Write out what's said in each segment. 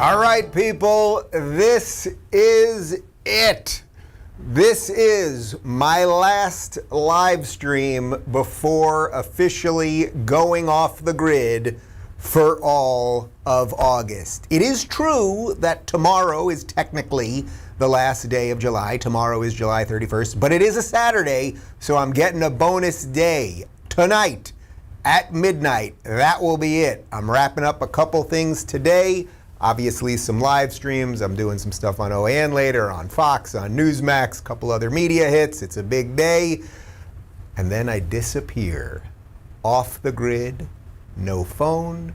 All right, people, this is it. This is my last live stream before officially going off the grid for all of August. It is true that tomorrow is technically the last day of July. Tomorrow is July 31st, but it is a Saturday, so I'm getting a bonus day tonight at midnight. That will be it. I'm wrapping up a couple things today. Obviously some live streams. I'm doing some stuff on OAN later, on Fox, on Newsmax, a couple other media hits. It's a big day. And then I disappear off the grid. No phone,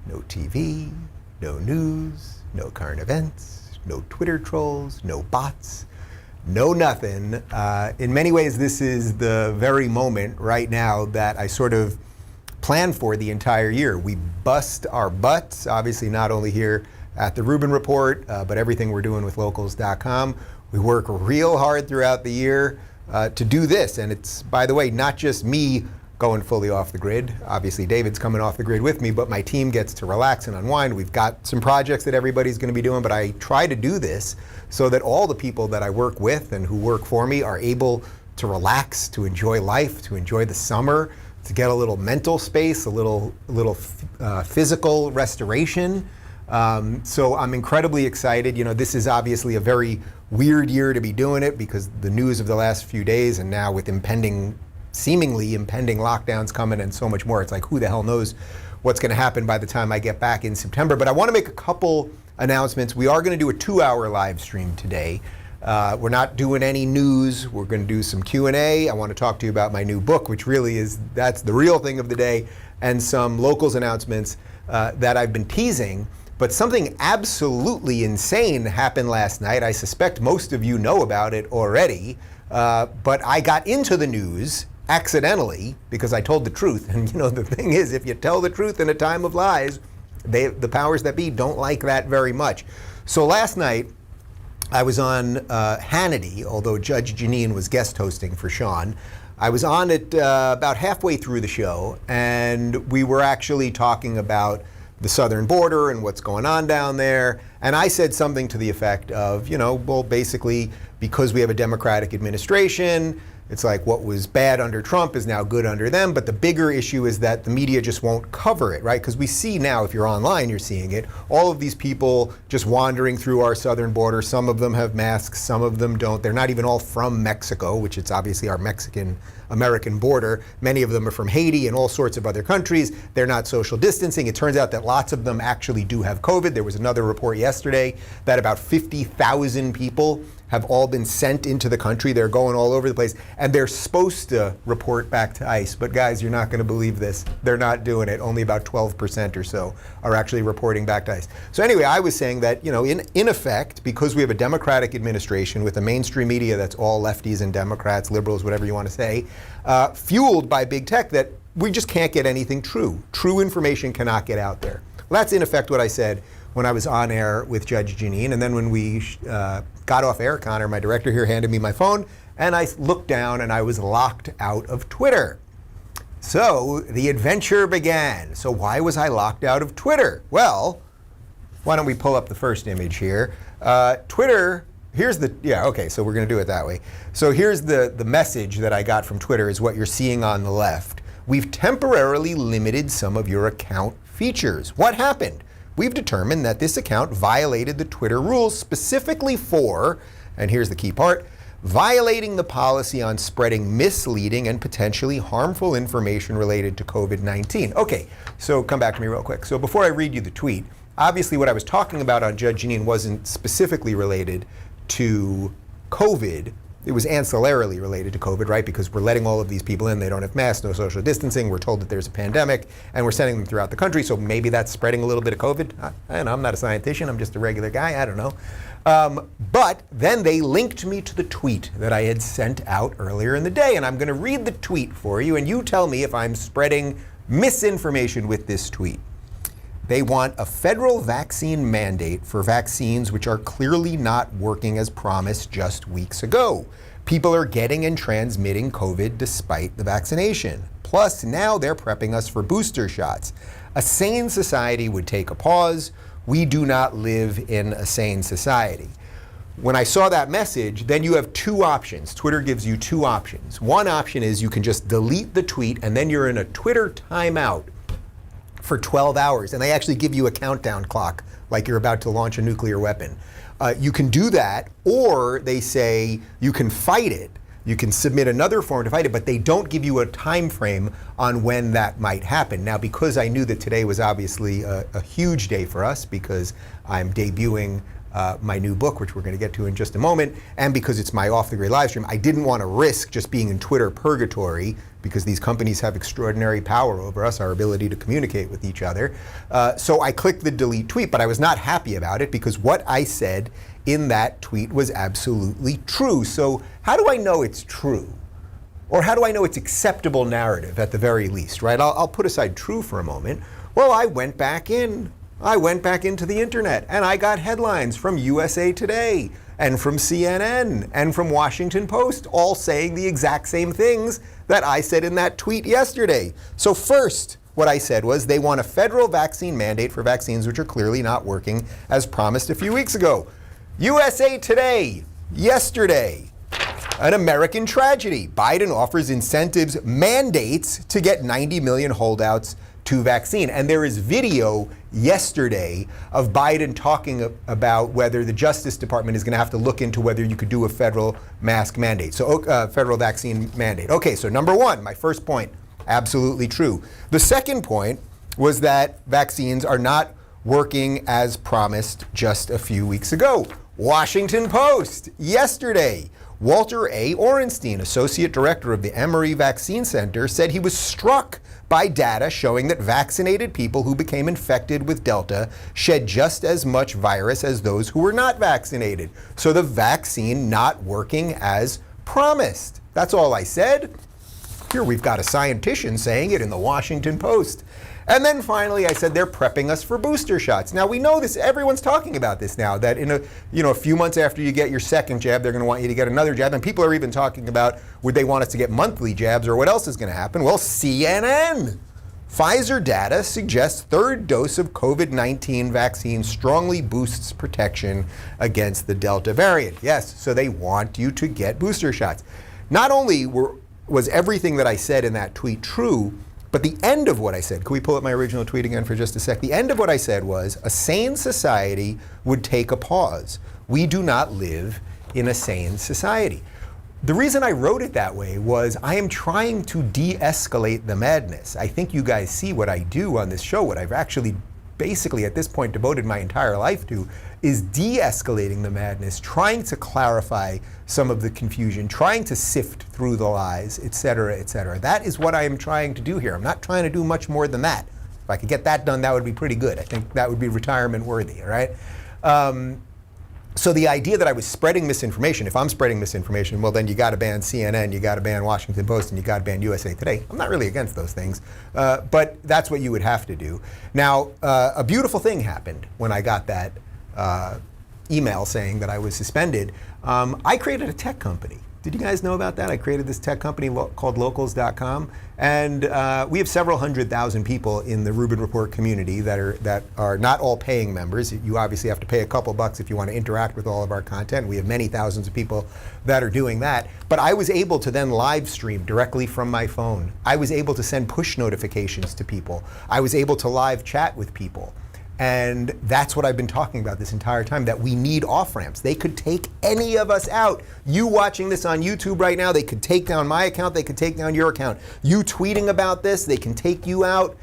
no TV, no news, no current events, no Twitter trolls, no bots, no nothing. In many ways, this is the very moment right now that I sort of plan for the entire year. We bust our butts, obviously not only here at the Rubin Report, but everything we're doing with locals.com. We work real hard throughout the year to do this. And it's, by the way, not just me going fully off the grid. Obviously, David's coming off the grid with me, but my team gets to relax and unwind. We've got some projects that everybody's going to be doing, but I try to do this so that all the people that I work with and who work for me are able to relax, to enjoy life, to enjoy the summer, to get a little mental space, a little physical restoration. So I'm incredibly excited. You know, this is obviously a very weird year to be doing it because the news of the last few days, and now with seemingly impending lockdowns coming and so much more, it's like, who the hell knows what's going to happen by the time I get back in September. But I want to make a couple announcements. We are going to do a 2-hour live stream today. We're not doing any news. We're going to do some Q&A. I want to talk to you about my new book, which really that's the real thing of the day, and some locals announcements that I've been teasing. But something absolutely insane happened last night. I suspect most of you know about it already, but I got into the news accidentally because I told the truth. And you know, the thing is, if you tell the truth in a time of lies, the powers that be don't like that very much. So last night, I was on Hannity, although Judge Jeanine was guest hosting for Sean. I was on it about halfway through the show, and we were actually talking about the southern border and what's going on down there. And I said something to the effect of, you know, well, basically, because we have a Democratic administration, it's like what was bad under Trump is now good under them. But the bigger issue is that the media just won't cover it, right? Because we see now, if you're online, you're seeing it, all of these people just wandering through our southern border. Some of them have masks, some of them don't. They're not even all from Mexico, which is obviously our Mexican-American border. Many of them are from Haiti and all sorts of other countries. They're not social distancing. It turns out that lots of them actually do have COVID. There was another report yesterday that about 50,000 people have all been sent into the country. They're going all over the place, and they're supposed to report back to ICE. But guys, you're not going to believe this. They're not doing it. Only about 12% or so are actually reporting back to ICE. So anyway, I was saying that, you know, in effect, because we have a Democratic administration with a mainstream media that's all lefties and Democrats, liberals, whatever you want to say, fueled by big tech, that we just can't get anything true. True information cannot get out there. Well, that's in effect what I said when I was on air with Judge Jeanine. And then when we got off air, Connor, my director here, handed me my phone, and I looked down and I was locked out of Twitter. So the adventure began. So why was I locked out of Twitter? Well, why don't we pull up the first image here? Twitter, so we're gonna do it that way. So here's the message that I got from Twitter is what you're seeing on the left. We've temporarily limited some of your account features. What happened? We've determined that this account violated the Twitter rules specifically for, and here's the key part, violating the policy on spreading misleading and potentially harmful information related to COVID-19. Okay, so come back to me real quick. So before I read you the tweet, obviously what I was talking about on Judge Jeanine wasn't specifically related to COVID. It was ancillarily related to COVID, right? Because we're letting all of these people in. They don't have masks, no social distancing. We're told that there's a pandemic, and we're sending them throughout the country. So maybe that's spreading a little bit of COVID. I don't know. I'm not a scientist. I'm just a regular guy. I don't know. But then they linked me to the tweet that I had sent out earlier in the day. And I'm going to read the tweet for you, and you tell me if I'm spreading misinformation with this tweet. They want a federal vaccine mandate for vaccines which are clearly not working as promised just weeks ago. People are getting and transmitting COVID despite the vaccination. Plus, now they're prepping us for booster shots. A sane society would take a pause, we do not live in a sane society. When I saw that message, then you have two options. Twitter gives you two options. One option is you can just delete the tweet and then you're in a Twitter timeout for 12 hours. And they actually give you a countdown clock like you're about to launch a nuclear weapon. You can do that, or they say you can fight it. You can submit another form to fight it, but they don't give you a time frame on when that might happen. Now, because I knew that today was obviously a huge day for us, because I'm debuting my new book, which we're going to get to in just a moment, and because it's my Off the Grid live stream, I didn't want to risk just being in Twitter purgatory, because these companies have extraordinary power over us, our ability to communicate with each other. So I clicked the delete tweet, but I was not happy about it because what I said in that tweet was absolutely true. So how do I know it's true? Or how do I know it's acceptable narrative at the very least, right? I'll put aside true for a moment. Well, I went back into the internet and I got headlines from USA Today and from CNN and from Washington Post, all saying the exact same things that I said in that tweet yesterday. So first, what I said was they want a federal vaccine mandate for vaccines which are clearly not working as promised a few weeks ago. USA Today, yesterday, an American tragedy. Biden offers incentives, mandates to get 90 million holdouts to vaccine. And there is video yesterday of Biden talking about whether the Justice Department is going to have to look into whether you could do a federal mask mandate, so federal vaccine mandate. Okay, so number one, my first point, absolutely true. The second point was that vaccines are not working as promised just a few weeks ago. Washington Post, yesterday, Walter A. Orenstein, Associate Director of the Emory Vaccine Center, said he was struck by data showing that vaccinated people who became infected with Delta shed just as much virus as those who were not vaccinated. So the vaccine not working as promised. That's all I said. Here we've got a scientist saying it in the Washington Post. And then finally, I said they're prepping us for booster shots. Now we know this, everyone's talking about this now, that in a few months after you get your second jab, they're going to want you to get another jab. And people are even talking about, would they want us to get monthly jabs, or what else is going to happen? Well, CNN. Pfizer data suggests third dose of COVID-19 vaccine strongly boosts protection against the Delta variant. Yes, so they want you to get booster shots. Not only was everything that I said in that tweet true, but the end of what I said, can we pull up my original tweet again for just a sec? The end of what I said was, a sane society would take a pause. We do not live in a sane society. The reason I wrote it that way was I am trying to de-escalate the madness. I think you guys see what I do on this show, what I've actually basically at this point devoted my entire life to, is de-escalating the madness, trying to clarify some of the confusion, trying to sift through the lies, et cetera, et cetera. That is what I am trying to do here. I'm not trying to do much more than that. If I could get that done, that would be pretty good. I think that would be retirement worthy, all right? So the idea that I was spreading misinformation, if I'm spreading misinformation, well then you got to ban CNN, you got to ban Washington Post, and you got to ban USA Today. I'm not really against those things, but that's what you would have to do. Now, a beautiful thing happened when I got that email saying that I was suspended. I created a tech company. Did you guys know about that? I created this tech company called Locals.com, and we have several 100,000 people in the Rubin Report community that are not all paying members. You obviously have to pay a couple bucks if you want to interact with all of our content. We have many thousands of people that are doing that. But I was able to then live stream directly from my phone. I was able to send push notifications to people. I was able to live chat with people. And that's what I've been talking about this entire time, that we need off-ramps. They could take any of us out. You watching this on YouTube right now, they could take down my account, they could take down your account. You tweeting about this, they can take you out.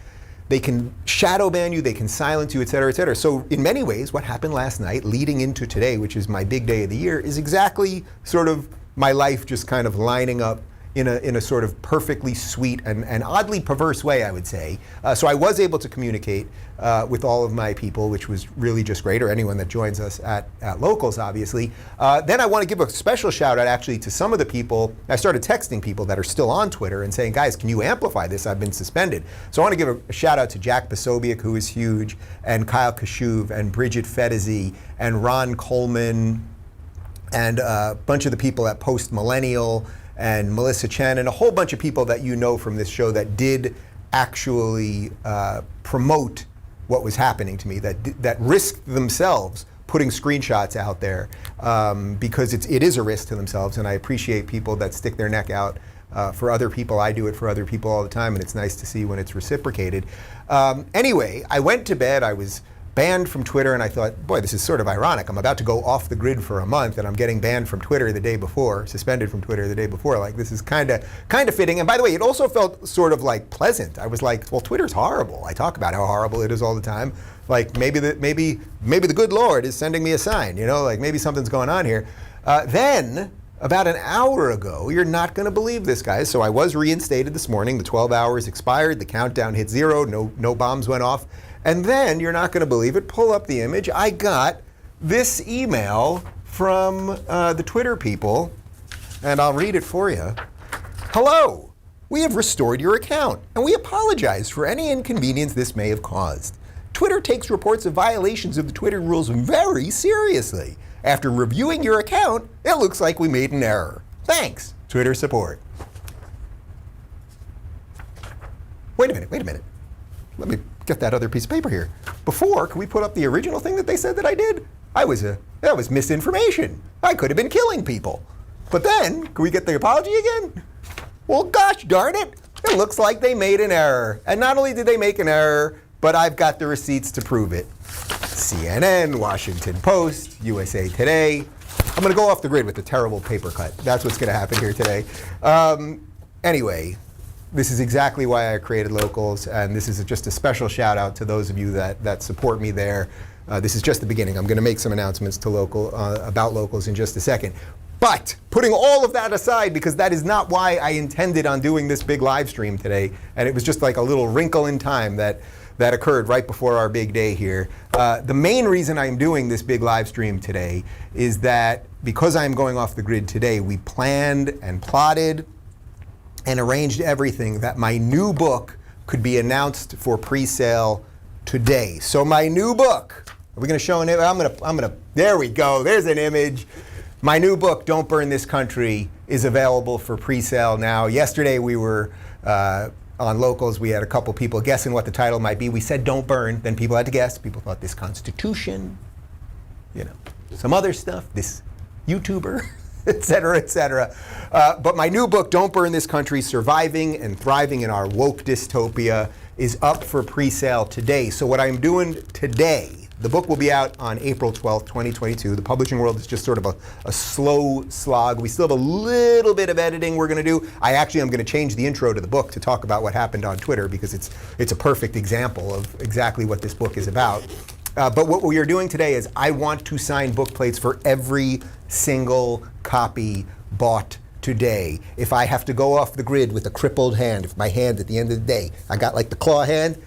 They can shadow ban you, they can silence you, et cetera, et cetera. So in many ways, what happened last night leading into today, which is my big day of the year, is exactly sort of my life just kind of lining up in a sort of perfectly sweet and oddly perverse way, I would say. So I was able to communicate with all of my people, which was really just great, or anyone that joins us at Locals, obviously. Then I want to give a special shout out actually to some of the people. I started texting people that are still on Twitter and saying, guys, can you amplify this? I've been suspended. So I want to give a shout out to Jack Posobiec, who is huge, and Kyle Kashuv, and Bridget Fedezi, and Ron Coleman, and a bunch of the people at Post Millennial, and Melissa Chen, and a whole bunch of people that you know from this show that did actually promote what was happening to me, that risked themselves putting screenshots out there, because it is a risk to themselves, and I appreciate people that stick their neck out for other people. I do it for other people all the time, and it's nice to see when it's reciprocated. Anyway, I went to bed. I was banned from Twitter, and I thought, boy, this is sort of ironic. I'm about to go off the grid for a month, and I'm getting banned from Twitter the day before, suspended from Twitter the day before. Like, this is kind of fitting. And by the way, it also felt sort of like pleasant. I was like, well, Twitter's horrible. I talk about how horrible it is all the time. Like, maybe the good Lord is sending me a sign, like maybe something's going on here. Then, about an hour ago, you're not going to believe this, guys. So I was reinstated this morning. The 12 hours expired. The countdown hit 0. No bombs went off. And then, you're not going to believe it, pull up the image. I got this email from the Twitter people, and I'll read it for you. Hello, we have restored your account, and we apologize for any inconvenience this may have caused. Twitter takes reports of violations of the Twitter rules very seriously. After reviewing your account, it looks like we made an error. Thanks, Twitter support. Wait a minute. Let me get that other piece of paper here. Before, can we put up the original thing that they said that I did? That was misinformation. I could have been killing people. But then, can we get the apology again? Well, gosh darn it. It looks like they made an error. And not only did they make an error, but I've got the receipts to prove it. CNN, Washington Post, USA Today. I'm going to go off the grid with the terrible paper cut. That's what's going to happen here today. Anyway, this is exactly why I created Locals, and this is just a special shout out to those of you that support me there. This is just the beginning. I'm going to make some announcements to about Locals in just a second. But putting all of that aside, because that is not why I intended on doing this big live stream today, and it was just like a little wrinkle in time that occurred right before our big day here. The main reason I'm doing this big live stream today is that because I'm going off the grid today, we planned and plotted and arranged everything that my new book could be announced for pre-sale today. So my new book, are we going to show an image? I'm gonna. There we go. There's an image. My new book, Don't Burn This Country, is available for pre-sale now. Yesterday we were on Locals. We had a couple people guessing what the title might be. We said Don't Burn. Then people had to guess. People thought this Constitution, some other stuff, this YouTuber, et cetera, et cetera. But my new book, Don't Burn This Country, Surviving and Thriving in Our Woke Dystopia, is up for pre-sale today. So what I'm doing today, the book will be out on April 12th, 2022. The publishing world is just sort of a slow slog. We still have a little bit of editing we're going to do. I actually am going to change the intro to the book to talk about what happened on Twitter, because it's a perfect example of exactly what this book is about. But what we are doing today is I want to sign book plates for every single copy bought today. If I have to go off the grid with a crippled hand, if my hand at the end of the day, I got like the claw hand,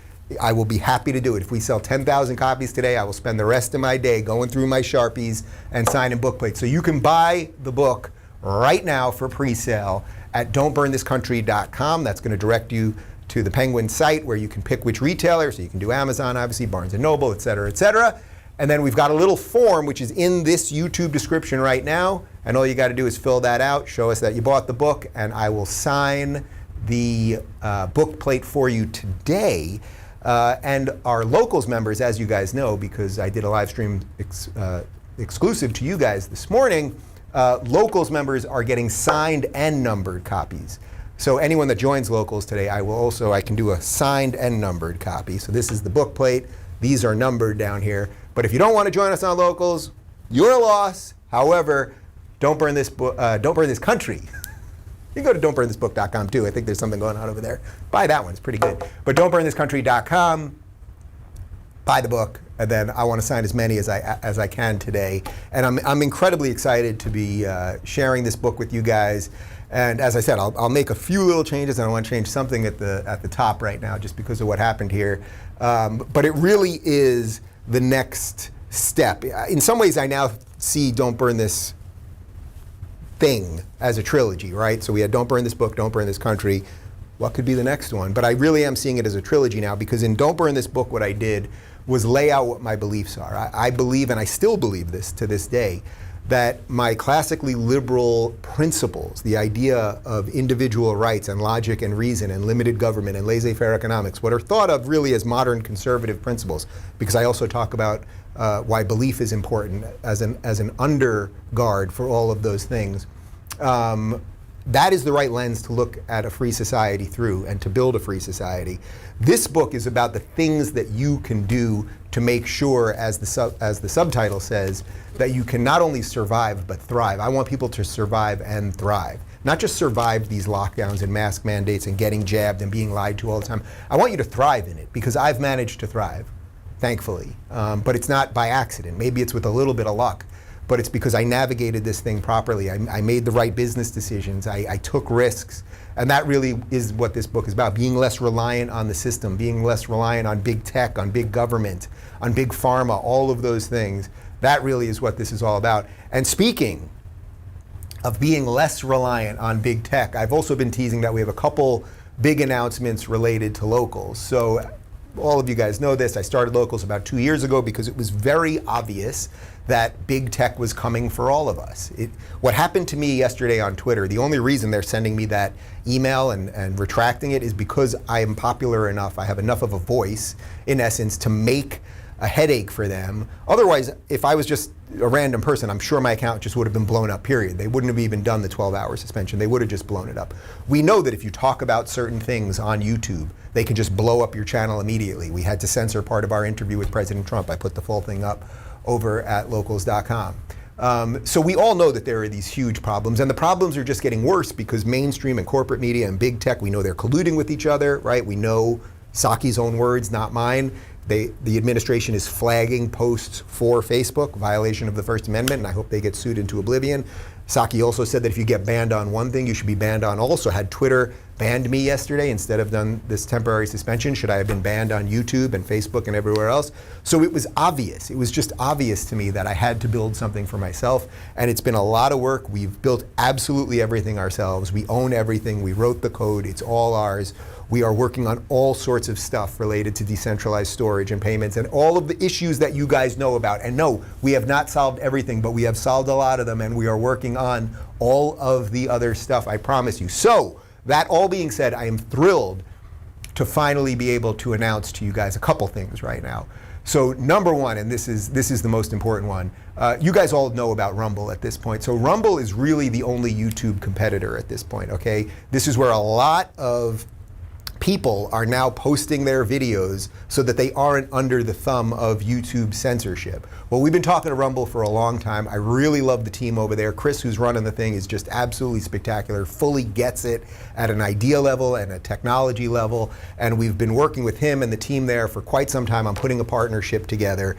I will be happy to do it. If we sell 10,000 copies today, I will spend the rest of my day going through my Sharpies and signing book plates. So you can buy the book right now for pre-sale at don'tburnthiscountry.com. That's going to direct you to the Penguin site where you can pick which retailer. So you can do Amazon, obviously, Barnes & Noble, et cetera, et cetera. And then we've got a little form which is in this YouTube description right now. And all you got to do is fill that out, show us that you bought the book, and I will sign the book plate for you today. And our Locals members, as you guys know, because I did a live stream exclusive to you guys this morning, Locals members are getting signed and numbered copies. So anyone that joins Locals today, I can do a signed and numbered copy. So this is the book plate. These are numbered down here. But if you don't want to join us on Locals, you're a loss. However, Don't Burn This Country. You can go to don'tburnthisbook.com too. I think there's something going on over there. Buy that one, it's pretty good. But don'tburnthiscountry.com, buy the book, and then I want to sign as many as I can today. And I'm incredibly excited to be sharing this book with you guys. And as I said, I'll make a few little changes, and I want to change something at the top right now just because of what happened here. But it really is the next step. In some ways, I now see Don't Burn This thing as a trilogy, right? So we had Don't Burn This Book, Don't Burn This Country. What could be the next one? But I really am seeing it as a trilogy now, because in Don't Burn This Book, what I did was lay out what my beliefs are. I believe, and I still believe this to this day, that my classically liberal principles, the idea of individual rights and logic and reason and limited government and laissez-faire economics, what are thought of really as modern conservative principles, because I also talk about why belief is important as an underguard for all of those things. That is the right lens to look at a free society through and to build a free society. This book is about the things that you can do to make sure, as the subtitle says, that you can not only survive but thrive. I want people to survive and thrive. Not just survive these lockdowns and mask mandates and getting jabbed and being lied to all the time. I want you to thrive in it, because I've managed to thrive, thankfully. But it's not by accident. Maybe it's with a little bit of luck. But it's because I navigated this thing properly. I made the right business decisions. I took risks. And that really is what this book is about, being less reliant on the system, being less reliant on big tech, on big government, on big pharma, all of those things. That really is what this is all about. And speaking of being less reliant on big tech, I've also been teasing that we have a couple big announcements related to Locals. So all of you guys know this. I started Locals about 2 years ago because it was very obvious that big tech was coming for all of us. What happened to me yesterday on Twitter, the only reason they're sending me that email and retracting it is because I am popular enough, I have enough of a voice, in essence, to make a headache for them. Otherwise, if I was just a random person, I'm sure my account just would have been blown up, period. They wouldn't have even done the 12-hour suspension. They would have just blown it up. We know that if you talk about certain things on YouTube, they can just blow up your channel immediately. We had to censor part of our interview with President Trump. I put the full thing up over at locals.com. So we all know that there are these huge problems, and the problems are just getting worse because mainstream and corporate media and big tech, we know they're colluding with each other, right? We know Psaki's own words, not mine. The administration is flagging posts for Facebook, violation of the First Amendment, and I hope they get sued into oblivion. Psaki also said that if you get banned on one thing, you should be banned on all. So had Twitter banned me yesterday instead of done this temporary suspension, should I have been banned on YouTube and Facebook and everywhere else? So it was obvious. It was just obvious to me that I had to build something for myself. And it's been a lot of work. We've built absolutely everything ourselves. We own everything. We wrote the code. It's all ours. We are working on all sorts of stuff related to decentralized storage and payments and all of the issues that you guys know about. And no, we have not solved everything, but we have solved a lot of them, and we are working on all of the other stuff, I promise you. So, that all being said, I am thrilled to finally be able to announce to you guys a couple things right now. So number one, and this is the most important one, you guys all know about Rumble at this point. So Rumble is really the only YouTube competitor at this point, okay? This is where a lot of people are now posting their videos so that they aren't under the thumb of YouTube censorship. Well, we've been talking to Rumble for a long time. I really love the team over there. Chris, who's running the thing, is just absolutely spectacular, fully gets it at an idea level and a technology level. And we've been working with him and the team there for quite some time on putting a partnership together.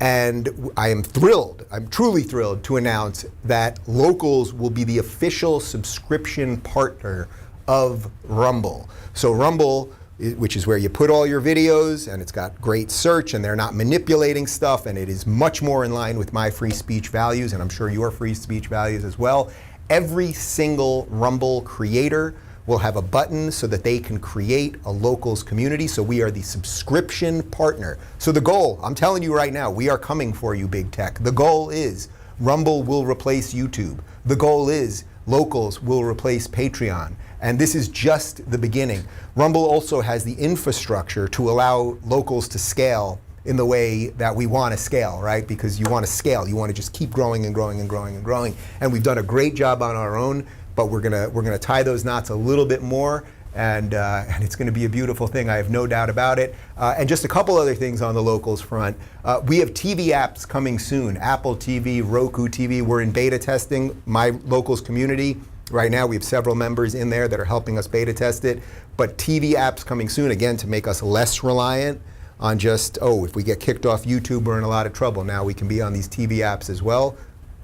And I am thrilled, I'm truly thrilled to announce that Locals will be the official subscription partner of Rumble. So Rumble, which is where you put all your videos, and it's got great search, and they're not manipulating stuff, and it is much more in line with my free speech values, and I'm sure your free speech values as well. Every single Rumble creator will have a button so that they can create a Locals community. So we are the subscription partner. So the goal, I'm telling you right now, we are coming for you, big tech. The goal is Rumble will replace YouTube. The goal is Locals will replace Patreon. And this is just the beginning. Rumble also has the infrastructure to allow Locals to scale in the way that we want to scale, right? Because you want to scale, you want to just keep growing and growing and growing and growing. And we've done a great job on our own, but we're gonna tie those knots a little bit more, and it's gonna be a beautiful thing. I have no doubt about it. And just a couple other things on the Locals front. We have TV apps coming soon. Apple TV, Roku TV. We're in beta testing my Locals community. Right now we have several members in there that are helping us beta test it. But TV apps coming soon, again, to make us less reliant on just, oh, if we get kicked off YouTube, we're in a lot of trouble. Now we can be on these TV apps as well.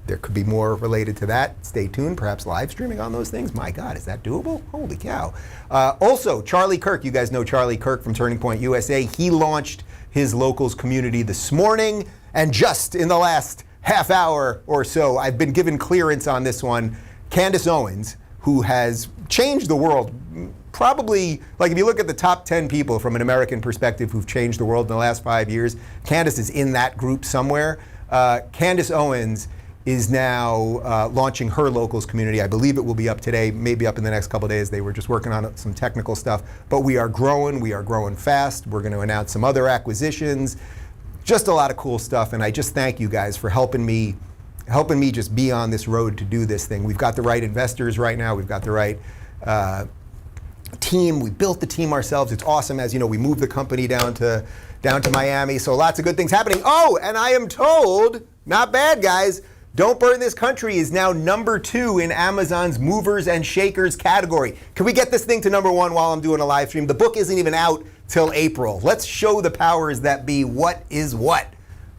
There could be more related to that. Stay tuned, perhaps live streaming on those things. My God, is that doable? Holy cow. Also, Charlie Kirk, you guys know Charlie Kirk from Turning Point USA. He launched his Locals community this morning, and just in the last half hour or so, I've been given clearance on this one. Candace Owens, who has changed the world, probably, like if you look at the top 10 people from an American perspective who've changed the world in the last 5 years, Candace is in that group somewhere. Candace Owens is now launching her locals community. I believe it will be up today, maybe up in the next couple of days. They were just working on some technical stuff. But we are growing fast. We're going to announce some other acquisitions. Just a lot of cool stuff. And I just thank you guys for helping me just be on this road to do this thing. We've got the right investors right now. We've got the right team. We built the team ourselves. It's awesome. As you know, we moved the company down to Miami. So lots of good things happening. Oh, and I am told, not bad, guys, Don't Burn This Country is now #2 in Amazon's movers and shakers category. Can we get this thing to #1 while I'm doing a live stream? The book isn't even out till April. Let's show the powers that be what is what.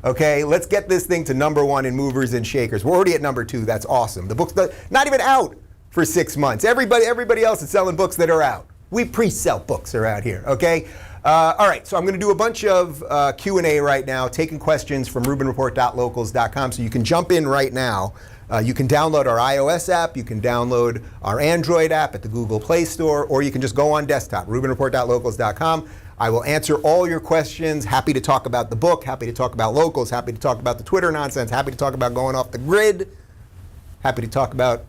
Okay, let's get this thing to #1 in movers and shakers. We're already at #2. That's awesome. The book's not even out for 6 months. Everybody else is selling books that are out. We pre-sell books around here, okay? All right, so I'm going to do a bunch of Q&A right now, taking questions from rubinreport.locals.com, so you can jump in right now. You can download our iOS app, you can download our Android app at the Google Play Store, or you can just go on desktop, rubinreport.locals.com. I will answer all your questions. Happy to talk about the book, happy to talk about locals, happy to talk about the Twitter nonsense, happy to talk about going off the grid, happy to talk about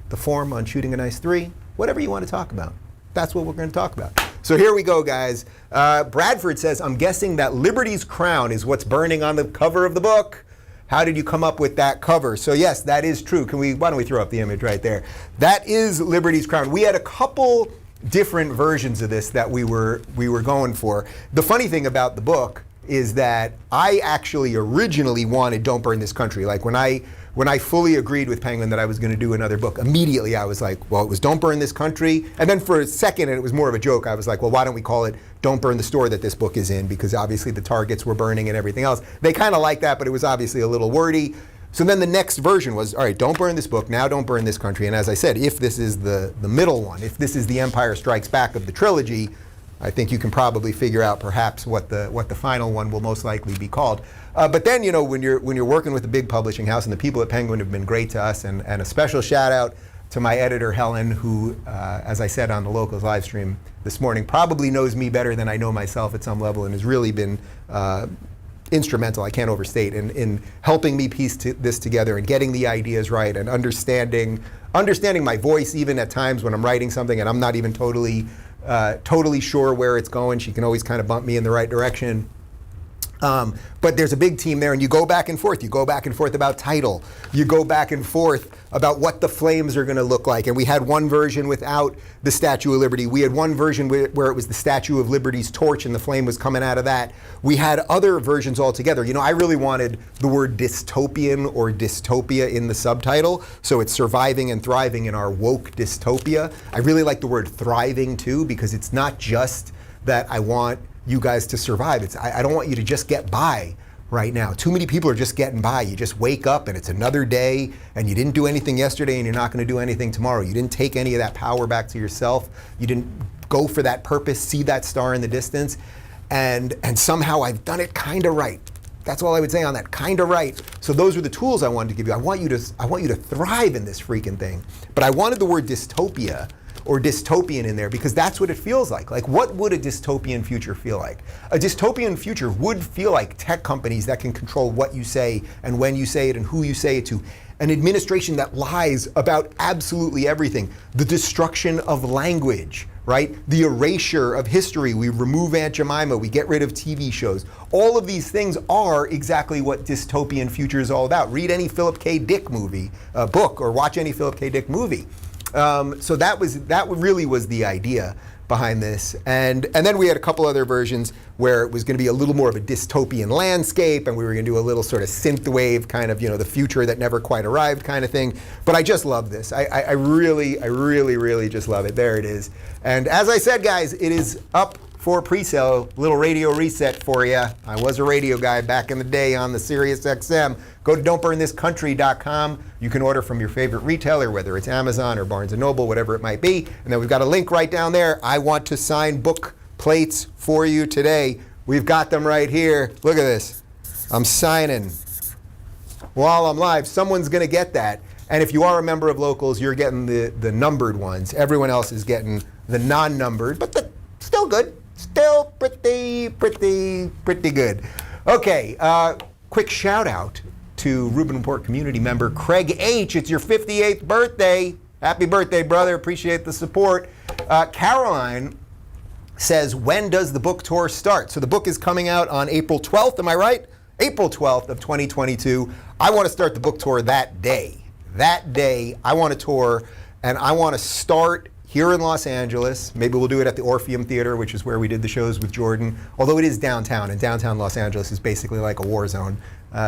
the form on shooting a nice 3, whatever you want to talk about. That's what we're going to talk about. So here we go, guys. Bradford says, I'm guessing that Liberty's crown is what's burning on the cover of the book. How did you come up with that cover? So yes, that is true. Why don't we throw up the image right there? That is Liberty's crown. We had a couple different versions of this that we were going for. The funny thing about the book is that I actually originally wanted Don't Burn This Country. Like when I fully agreed with Penguin that I was going to do another book, immediately I was like, well, it was Don't Burn This Country. And then for a second, and it was more of a joke, I was like, well, why don't we call it Don't Burn the Store that this book is in? Because obviously the targets were burning and everything else. They kind of liked that, but it was obviously a little wordy. So then the next version was, all right, don't burn this book, now Don't Burn This Country. And as I said, if this is the middle one, if this is the Empire Strikes Back of the trilogy, I think you can probably figure out perhaps what the final one will most likely be called. But then, you know, when you're working with a big publishing house, and the people at Penguin have been great to us, and a special shout out to my editor, Helen, who, as I said on the Locals live stream this morning, probably knows me better than I know myself at some level, and has really been instrumental, I can't overstate, in helping me piece this together and getting the ideas right and understanding my voice even at times when I'm writing something and I'm not even totally sure where it's going. She can always kind of bump me in the right direction. But there's a big team there, and you go back and forth. You go back and forth about title. You go back and forth about what the flames are going to look like. And we had one version without the Statue of Liberty. We had one version where it was the Statue of Liberty's torch and the flame was coming out of that. We had other versions altogether. You know, I really wanted the word dystopian or dystopia in the subtitle, so it's surviving and thriving in our woke dystopia. I really like the word thriving too, because it's not just that I want you guys to survive. I don't want you to just get by right now. Too many people are just getting by. You just wake up and it's another day, and you didn't do anything yesterday and you're not going to do anything tomorrow. You didn't take any of that power back to yourself. You didn't go for that purpose, see that star in the distance, and somehow I've done it kind of right. That's all I would say on that, kind of right. So those are the tools I wanted to give you. I want you to thrive in this freaking thing. But I wanted the word dystopia or dystopian in there because that's what it feels like. Like, what would a dystopian future feel like? A dystopian future would feel like tech companies that can control what you say and when you say it and who you say it to. An administration that lies about absolutely everything. The destruction of language, right? The erasure of history. We remove Aunt Jemima. We get rid of TV shows. All of these things are exactly what dystopian future is all about. Read any Philip K. Dick book, or watch any Philip K. Dick movie. So that really was the idea behind this. And then we had a couple other versions where it was going to be a little more of a dystopian landscape, and we were going to do a little sort of synthwave kind of, you know, the future that never quite arrived kind of thing. But I just love this. I really just love it. There it is. And as I said, guys, it is up for pre-sale. Little radio reset for you. I was a radio guy back in the day on the Sirius XM. Go to don'tburnthiscountry.com. You can order from your favorite retailer, whether it's Amazon or Barnes & Noble, whatever it might be. And then we've got a link right down there. I want to sign book plates for you today. We've got them right here. Look at this. I'm signing while I'm live. Someone's going to get that. And if you are a member of Locals, you're getting the numbered ones. Everyone else is getting the non-numbered, but still good. Still pretty good. Okay, quick shout out to Rubin Report community member Craig H. It's your 58th birthday. Happy birthday, brother. Appreciate the support. Caroline says, when does the book tour start? So the book is coming out on April 12th, am I right? April 12th of 2022. I want to start the book tour that day. That day, I want to tour, and I want to start here in Los Angeles. Maybe we'll do it at the Orpheum Theater, which is where we did the shows with Jordan, although it is downtown, and downtown Los Angeles is basically like a war zone.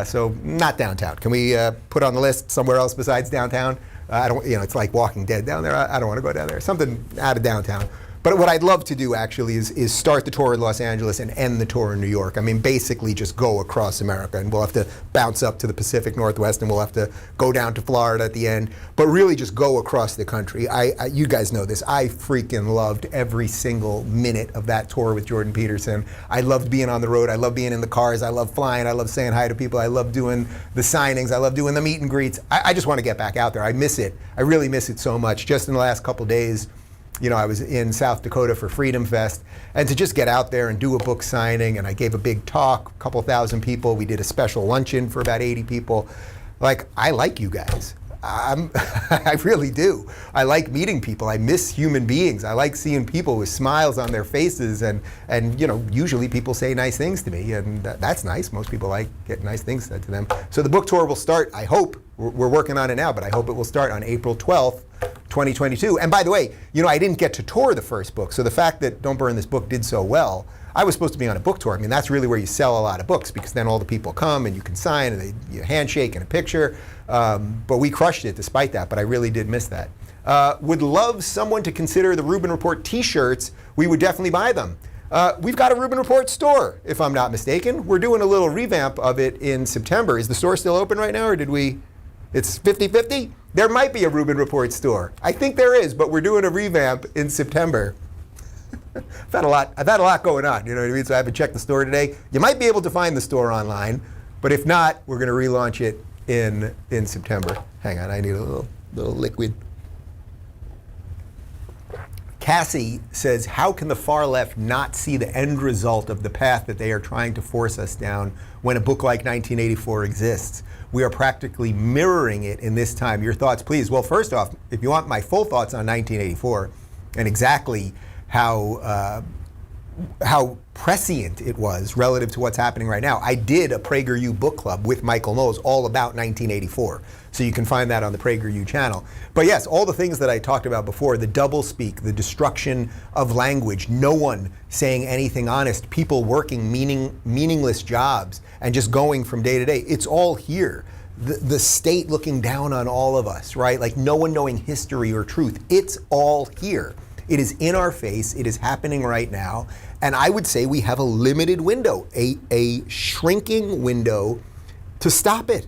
So not downtown. Can we put on the list somewhere else besides downtown? I don't, it's like Walking Dead down there. I don't want to go down there. Something out of downtown. But what I'd love to do actually is start the tour in Los Angeles and end the tour in New York. I mean, basically just go across America, and we'll have to bounce up to the Pacific Northwest, and we'll have to go down to Florida at the end, but really just go across the country. You guys know this. I freaking loved every single minute of that tour with Jordan Peterson. I loved being on the road. I love being in the cars. I love flying. I love saying hi to people. I love doing the signings. I love doing the meet and greets. I just want to get back out there. I miss it. I really miss it so much. Just in the last couple days, I was in South Dakota for Freedom Fest, and to just get out there and do a book signing, and I gave a big talk, a couple thousand people. We did a special luncheon for about 80 people. Like, I like you guys. I really do. I like meeting people. I miss human beings. I like seeing people with smiles on their faces, and usually people say nice things to me, and that's nice. Most people like get nice things said to them. So the book tour will start, I hope, we're working on it now, but I hope it will start on April 12th, 2022. And by the way, I didn't get to tour the first book, so the fact that Don't Burn This Book did so well, I was supposed to be on a book tour. I mean, that's really where you sell a lot of books, because then all the people come and you can sign and you handshake and a picture. But we crushed it despite that, but I really did miss that. Would love someone to consider the Rubin Report t-shirts. We would definitely buy them. We've got a Rubin Report store, if I'm not mistaken. We're doing a little revamp of it in September. Is the store still open right now, or did we? It's 50-50? There might be a Rubin Report store. I think there is, but we're doing a revamp in September. I've had a lot going on, you know what I mean? So I haven't checked the store today. You might be able to find the store online, but if not, we're going to relaunch it in September. Hang on, I need a little liquid. Cassie says, how can the far left not see the end result of the path that they are trying to force us down when a book like 1984 exists? We are practically mirroring it in this time. Your thoughts, please. Well, first off, if you want my full thoughts on 1984 and exactly how prescient it was relative to what's happening right now, I did a PragerU book club with Michael Knowles all about 1984. So you can find that on the PragerU channel. But yes, all the things that I talked about before, the doublespeak, the destruction of language, no one saying anything honest, people working meaningless jobs and just going from day to day, it's all here. The state looking down on all of us, right? Like no one knowing history or truth, it's all here. It is in our face, it is happening right now, and I would say we have a limited window, a shrinking window to stop it.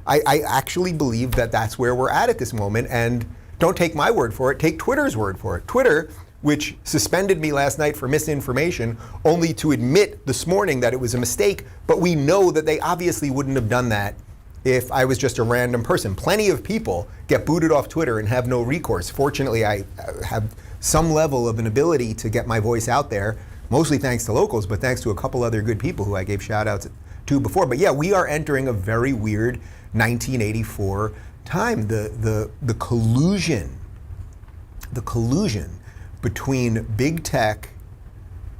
I actually believe that that's where we're at this moment, and don't take my word for it, take Twitter's word for it. Twitter, which suspended me last night for misinformation, only to admit this morning that it was a mistake, but we know that they obviously wouldn't have done that if I was just a random person. Plenty of people get booted off Twitter and have no recourse. Fortunately, I have some level of an ability to get my voice out there, mostly thanks to Locals, but thanks to a couple other good people who I gave shout outs to before. But yeah, we are entering a very weird 1984 time. The collusion between big tech,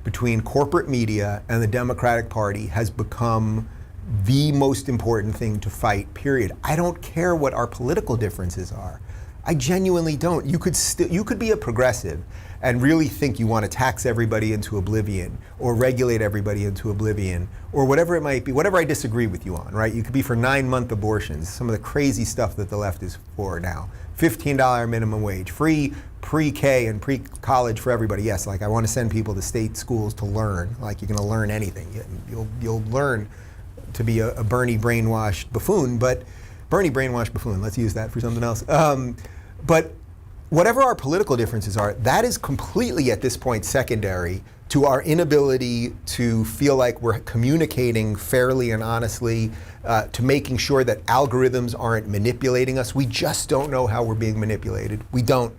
between corporate media and the Democratic Party has become the most important thing to fight, period. I don't care what our political differences are. I genuinely don't. You could be a progressive and really think you want to tax everybody into oblivion or regulate everybody into oblivion or whatever it might be, whatever I disagree with you on, right? You could be for 9-month abortions, some of the crazy stuff that the left is for now. $15 minimum wage, free pre-K and pre-college for everybody. Yes, like I want to send people to state schools to learn, like you're going to learn anything. You'll learn to be a Bernie brainwashed buffoon, but Bernie brainwashed buffoon, let's use that for something else. But whatever our political differences are, that is completely at this point secondary to our inability to feel like we're communicating fairly and honestly, to making sure that algorithms aren't manipulating us. We just don't know how we're being manipulated. We don't.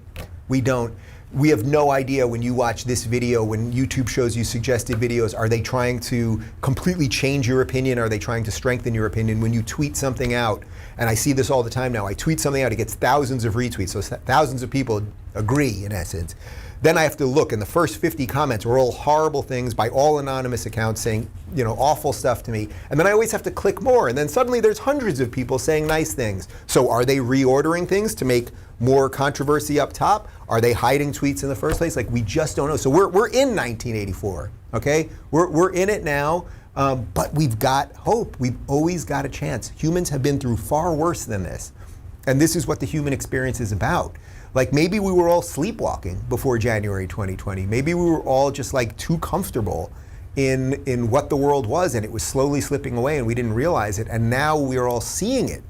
we have no idea when you watch this video, when YouTube shows you suggested videos, are they trying to completely change your opinion? Are they trying to strengthen your opinion? When you tweet something out, and I see this all the time now, I tweet something out, it gets thousands of retweets, so thousands of people agree in essence. Then I have to look, and the first 50 comments are all horrible things by all anonymous accounts saying, awful stuff to me. And then I always have to click more, and then suddenly there's hundreds of people saying nice things. So are they reordering things to make more controversy up top? Are they hiding tweets in the first place? Like, we just don't know. So we're in 1984, okay? We're in it now, but we've got hope. We've always got a chance. Humans have been through far worse than this. And this is what the human experience is about. Like, maybe we were all sleepwalking before January 2020. Maybe we were all just like too comfortable in what the world was, and it was slowly slipping away and we didn't realize it, and now we're all seeing it.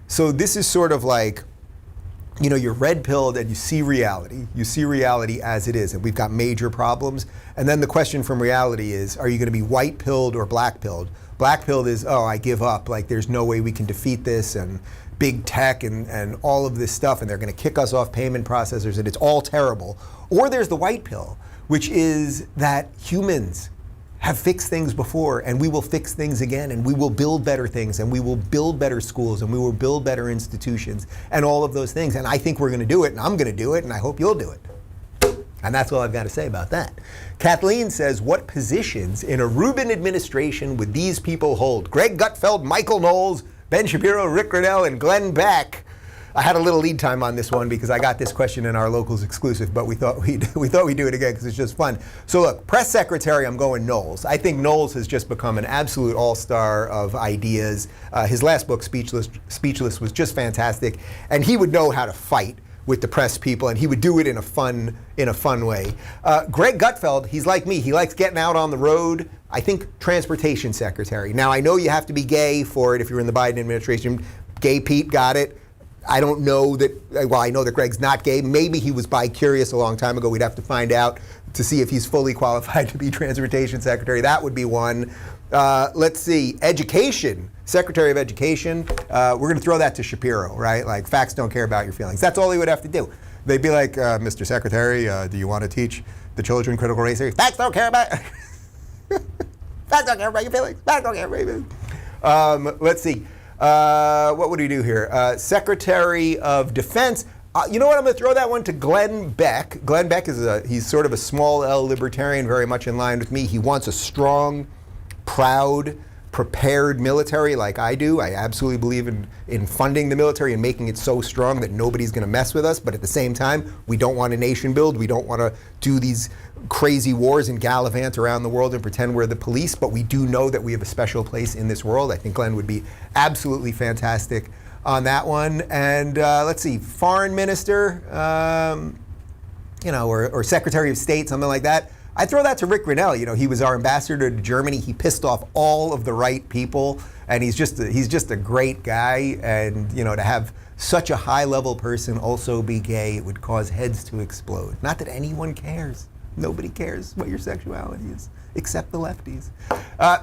So this is sort of like, you're red-pilled and you see reality. You see reality as it is, and we've got major problems. And then the question from reality is, are you going to be white-pilled or black-pilled? Black-pilled is, oh, I give up. Like, there's no way we can defeat this, and big tech and all of this stuff, and they're going to kick us off payment processors, and it's all terrible. Or there's the white pill, which is that humans have fixed things before, and we will fix things again, and we will build better things, and we will build better schools, and we will build better institutions, and all of those things. And I think we're going to do it, and I'm going to do it, and I hope you'll do it. And that's all I've got to say about that. Kathleen says, what positions in a Rubin administration would these people hold? Greg Gutfeld, Michael Knowles, Ben Shapiro, Rick Grenell, and Glenn Beck. I had a little lead time on this one because I got this question in our Locals exclusive, but we thought we'd do it again because it's just fun. So look, press secretary, I'm going Knowles. I think Knowles has just become an absolute all-star of ideas. His last book, Speechless, was just fantastic, and he would know how to fight with the press people, and he would do it in a fun way. Greg Gutfeld, he's like me. He likes getting out on the road. I think transportation secretary. Now, I know you have to be gay for it if you're in the Biden administration. Gay Pete got it. I don't know that, well, I know that Greg's not gay. Maybe he was bi-curious a long time ago. We'd have to find out to see if he's fully qualified to be transportation secretary. That would be one. Let's see, education, Secretary of Education. We're going to throw that to Shapiro, right? Like, facts don't care about your feelings. That's all he would have to do. They'd be like, Mr. Secretary, do you want to teach the children critical race theory? Facts don't care about facts don't care about your feelings. Facts don't care about your feelings. Let's see. What would he do here? Secretary of Defense. You know what? I'm going to throw that one to Glenn Beck. Glenn Beck he's sort of a small L libertarian, very much in line with me. He wants a strong, proud, prepared military like I do. I absolutely believe in funding the military and making it so strong that nobody's going to mess with us. But at the same time, we don't want a nation build. We don't want to do these crazy wars and gallivant around the world and pretend we're the police. But we do know that we have a special place in this world. I think Glenn would be absolutely fantastic on that one. And let's see, foreign minister, or Secretary of State, something like that. I throw that to Rick Grenell. He was our ambassador to Germany. He pissed off all of the right people, and he's just a great guy. And to have such a high-level person also be gay, it would cause heads to explode. Not that anyone cares. Nobody cares what your sexuality is, except the lefties.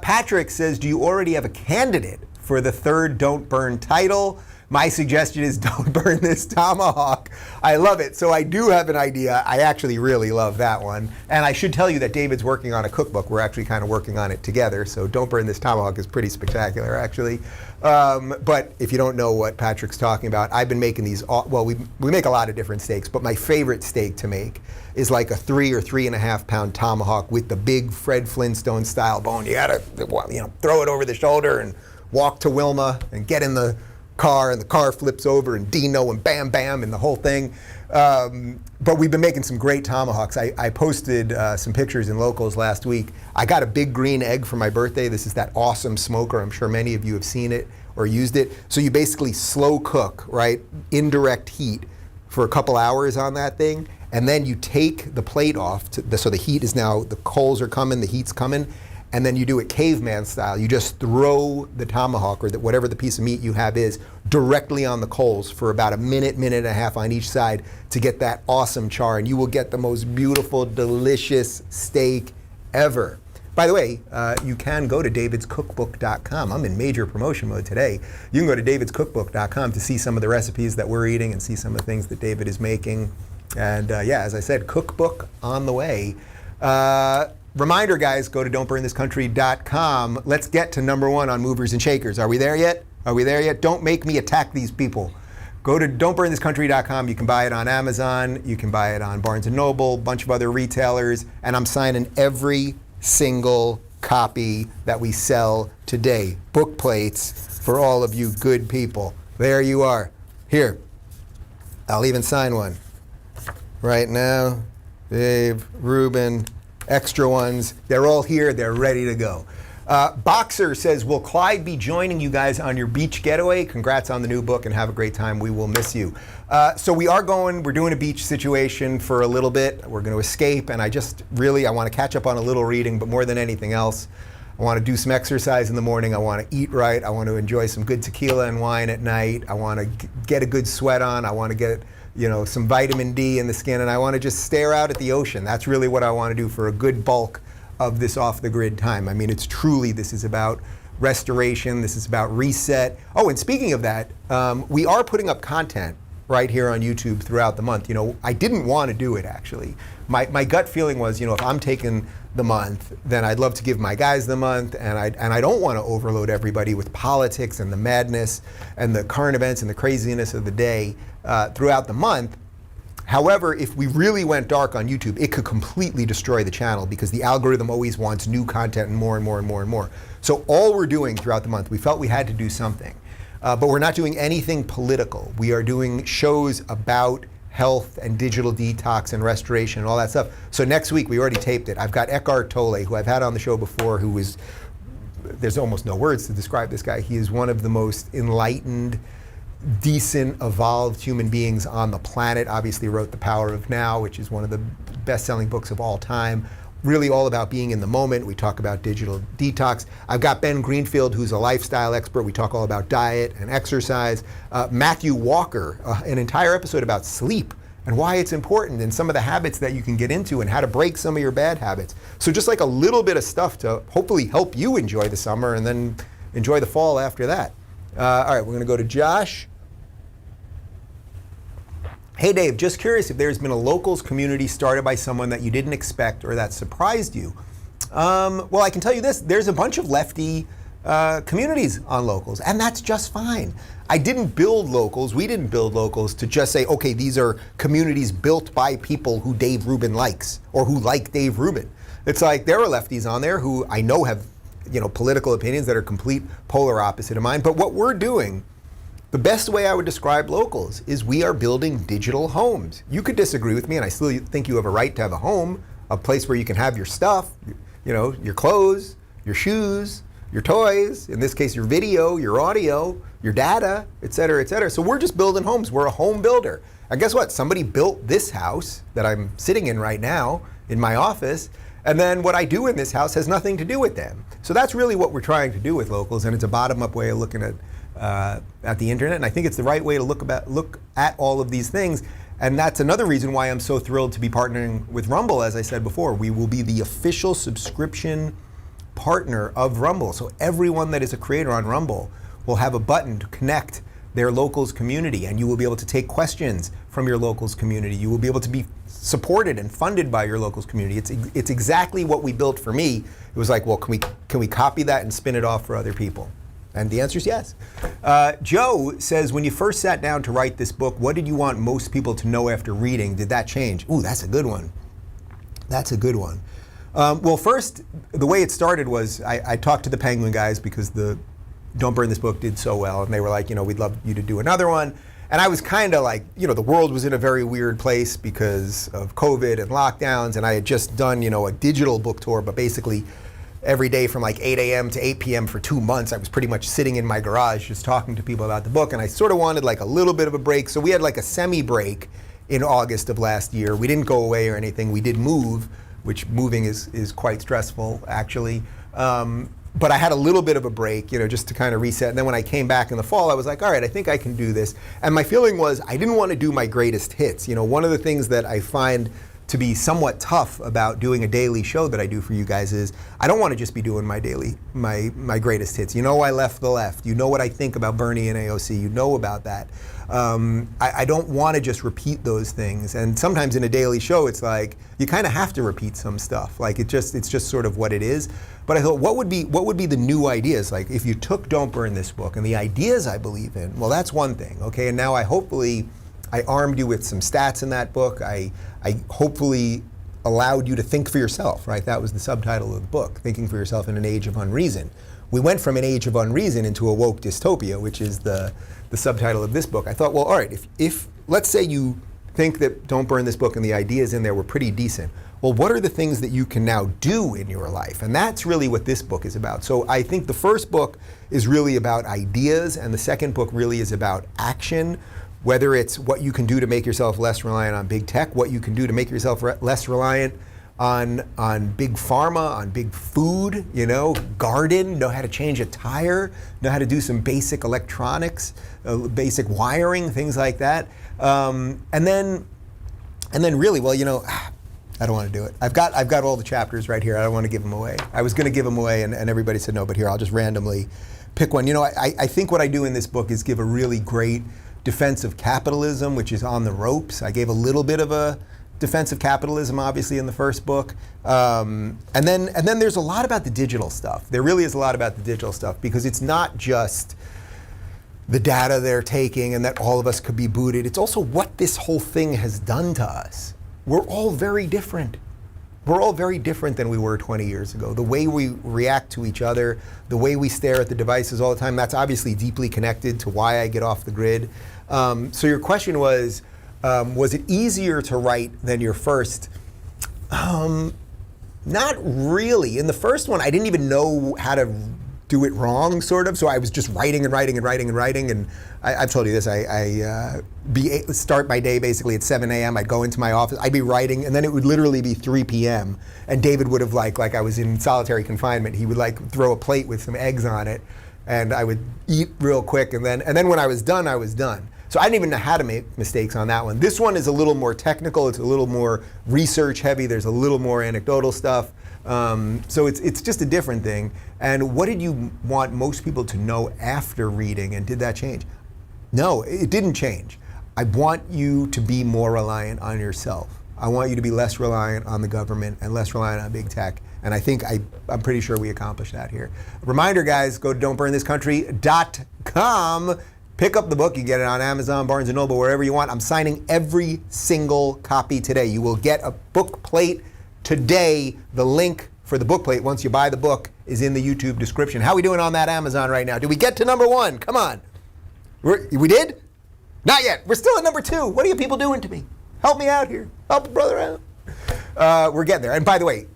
Patrick says, do you already have a candidate for the third Don't Burn title? My suggestion is don't burn this tomahawk. I love it. So I do have an idea. I actually really love that one. And I should tell you that David's working on a cookbook. We're actually kind of working on it together. So don't burn this tomahawk is pretty spectacular, actually. But if you don't know what Patrick's talking about, I've been making these, we make a lot of different steaks, but my favorite steak to make is like a 3 or 3.5 pound tomahawk with the big Fred Flintstone style bone. You gotta, throw it over the shoulder and walk to Wilma and get in the car, and the car flips over, and Dino, and bam, bam, and the whole thing. But we've been making some great tomahawks. I posted some pictures in Locals last week. I got a big green egg for my birthday. This is that awesome smoker. I'm sure many of you have seen it or used it. So you basically slow cook, right? Indirect heat for a couple hours on that thing. And then you take the plate off, so the heat is now, the coals are coming, the heat's coming. And then you do it caveman style. You just throw the tomahawk, or whatever the piece of meat you have is, directly on the coals for about a minute, minute and a half on each side to get that awesome char. And you will get the most beautiful, delicious steak ever. By the way, you can go to davidscookbook.com. I'm in major promotion mode today. You can go to davidscookbook.com to see some of the recipes that we're eating and see some of the things that David is making. And yeah, as I said, cookbook on the way. Reminder, guys, go to don'tburnthiscountry.com. Let's get to number one on movers and shakers. Are we there yet? Are we there yet? Don't make me attack these people. Go to don'tburnthiscountry.com. You can buy it on Amazon. You can buy it on Barnes & Noble, a bunch of other retailers. And I'm signing every single copy that we sell today. Book plates for all of you good people. There you are. Here, I'll even sign one. Right now, Dave Rubin. Extra ones. They're all here. They're ready to go. Boxer says, will Clyde be joining you guys on your beach getaway? Congrats on the new book and have a great time. We will miss you. So we're doing a beach situation for a little bit. We're going to escape, and I want to catch up on a little reading, but more than anything else, I want to do some exercise in the morning. I want to eat right. I want to enjoy some good tequila and wine at night. I want to get a good sweat on. I want to get some vitamin D in the skin, and I want to just stare out at the ocean. That's really what I want to do for a good bulk of this off-the-grid time. I mean, this is about restoration. This is about reset. Oh, and speaking of that, we are putting up content right here on YouTube throughout the month. I didn't want to do it, actually. My gut feeling was, if I'm taking the month, then I'd love to give my guys the month, and I don't want to overload everybody with politics and the madness and the current events and the craziness of the day throughout the month. However, if we really went dark on YouTube, it could completely destroy the channel because the algorithm always wants new content and more and more and more and more. So all we're doing throughout the month, we felt we had to do something. But we're not doing anything political. We are doing shows about health and digital detox and restoration and all that stuff. So next week, we already taped it. I've got Eckhart Tolle, who I've had on the show before, there's almost no words to describe this guy. He is one of the most enlightened, decent, evolved human beings on the planet. Obviously wrote The Power of Now, which is one of the best-selling books of all time. Really all about being in the moment. We talk about digital detox. I've got Ben Greenfield, who's a lifestyle expert. We talk all about diet and exercise. Matthew Walker, an entire episode about sleep and why it's important and some of the habits that you can get into and how to break some of your bad habits. So just like a little bit of stuff to hopefully help you enjoy the summer and then enjoy the fall after that. All right, we're going to go to Josh. Hey Dave, just curious if there's been a locals community started by someone that you didn't expect or that surprised you. Well, I can tell you this, there's a bunch of lefty communities on locals, and that's just fine. I didn't build locals, we didn't build locals to just say, okay, these are communities built by people who Dave Rubin likes or who like Dave Rubin. It's like there are lefties on there who I know have political opinions that are complete polar opposite of mine, but what we're doing, the best way I would describe locals is we are building digital homes. You could disagree with me, and I still think you have a right to have a home, a place where you can have your stuff, your clothes, your shoes, your toys, in this case, your video, your audio, your data, et cetera, et cetera. So we're just building homes. We're a home builder. And guess what? Somebody built this house that I'm sitting in right now in my office, and then what I do in this house has nothing to do with them. So that's really what we're trying to do with locals, and it's a bottom-up way of looking at the internet, and I think it's the right way to look at all of these things. And that's another reason why I'm so thrilled to be partnering with Rumble. As I said before, we will be the official subscription partner of Rumble. So everyone that is a creator on Rumble will have a button to connect their locals community, and you will be able to take questions from your locals community. You will be able to be supported and funded by your locals community. It's exactly what we built for me. It was like, well, can we copy that and spin it off for other people? And the answer is yes. Joe says, when you first sat down to write this book, what did you want most people to know after reading? Did that change? Ooh, that's a good one. That's a good one. Well, first, the way it started was I talked to the Penguin guys because the Don't Burn This book did so well. And they were like, we'd love you to do another one. And I was kind of like, the world was in a very weird place because of COVID and lockdowns. And I had just done, a digital book tour, but basically every day from like 8 a.m. to 8 p.m. for 2 months, I was pretty much sitting in my garage just talking to people about the book. And I sort of wanted like a little bit of a break. So we had like a semi-break in August of last year. We didn't go away or anything. We did move, which moving is quite stressful, actually. But I had a little bit of a break, just to kind of reset. And then when I came back in the fall, I was like, all right, I think I can do this. And my feeling was I didn't want to do my greatest hits. One of the things that I find to be somewhat tough about doing a daily show that I do for you guys is I don't want to just be doing my greatest hits. You know, I left the left. You know what I think about Bernie and AOC. You know about that. I don't want to just repeat those things. And sometimes in a daily show, it's like you kind of have to repeat some stuff. Like it's just sort of what it is. But I thought, what would be the new ideas? Like if you took Don't Burn This Book and the ideas I believe in, well, that's one thing, okay? And now I armed you with some stats in that book. I hopefully allowed you to think for yourself, right? That was the subtitle of the book, Thinking for Yourself in an Age of Unreason. We went from an age of unreason into a woke dystopia, which is the subtitle of this book. I thought, well, all right, if let's say you think that Don't Burn This Book and the ideas in there were pretty decent, well, what are the things that you can now do in your life? And that's really what this book is about. So I think the first book is really about ideas, and the second book really is about action, whether it's what you can do to make yourself less reliant on big tech, what you can do to make yourself less reliant on big pharma, on big food, you know, garden, know how to change a tire, know how to do some basic electronics, basic wiring, things like that. And then really, well, you know, I don't want to do it. I've got all the chapters right here. I don't want to give them away. I was going to give them away, and everybody said no, but here, I'll just randomly pick one. You know, I think what I do in this book is give a really great defense of capitalism, which is on the ropes. I gave a little bit of a defense of capitalism, obviously, in the first book. And then there's a lot about the digital stuff. There really is a lot about the digital stuff, because it's not just the data they're taking and that all of us could be booted. It's also what this whole thing has done to us. We're all very different. We're all very different than we were 20 years ago. The way we react to each other, the way we stare at the devices all the time, that's obviously deeply connected to why I get off the grid. So your question was it easier to write than your first? Not really. In the first one, I didn't even know how to do it wrong, sort of. So I was just writing and writing and writing and writing. And I've told you this, I start my day basically at 7 a.m. I'd go into my office, I'd be writing, and then it would literally be 3 p.m. And David would have like I was in solitary confinement, he would like throw a plate with some eggs on it, and I would eat real quick, and then when I was done, I was done. So I didn't even know how to make mistakes on that one. This one is a little more technical, it's a little more research heavy, there's a little more anecdotal stuff. So it's just a different thing. And what did you want most people to know after reading, and did that change? No, it didn't change. I want you to be more reliant on yourself. I want you to be less reliant on the government and less reliant on big tech. And I think I'm pretty sure we accomplished that here. Reminder, guys, go to don'tburnthiscountry.com. Pick up the book. You get it on Amazon, Barnes & Noble, wherever you want. I'm signing every single copy today. You will get a book plate today. The link for the book plate, once you buy the book, is in the YouTube description. How are we doing on that Amazon right now? Did we get to number 1? Come on. We did? Not yet. We're still at number 2. What are you people doing to me? Help me out here. Help a brother out. We're getting there. And by the way,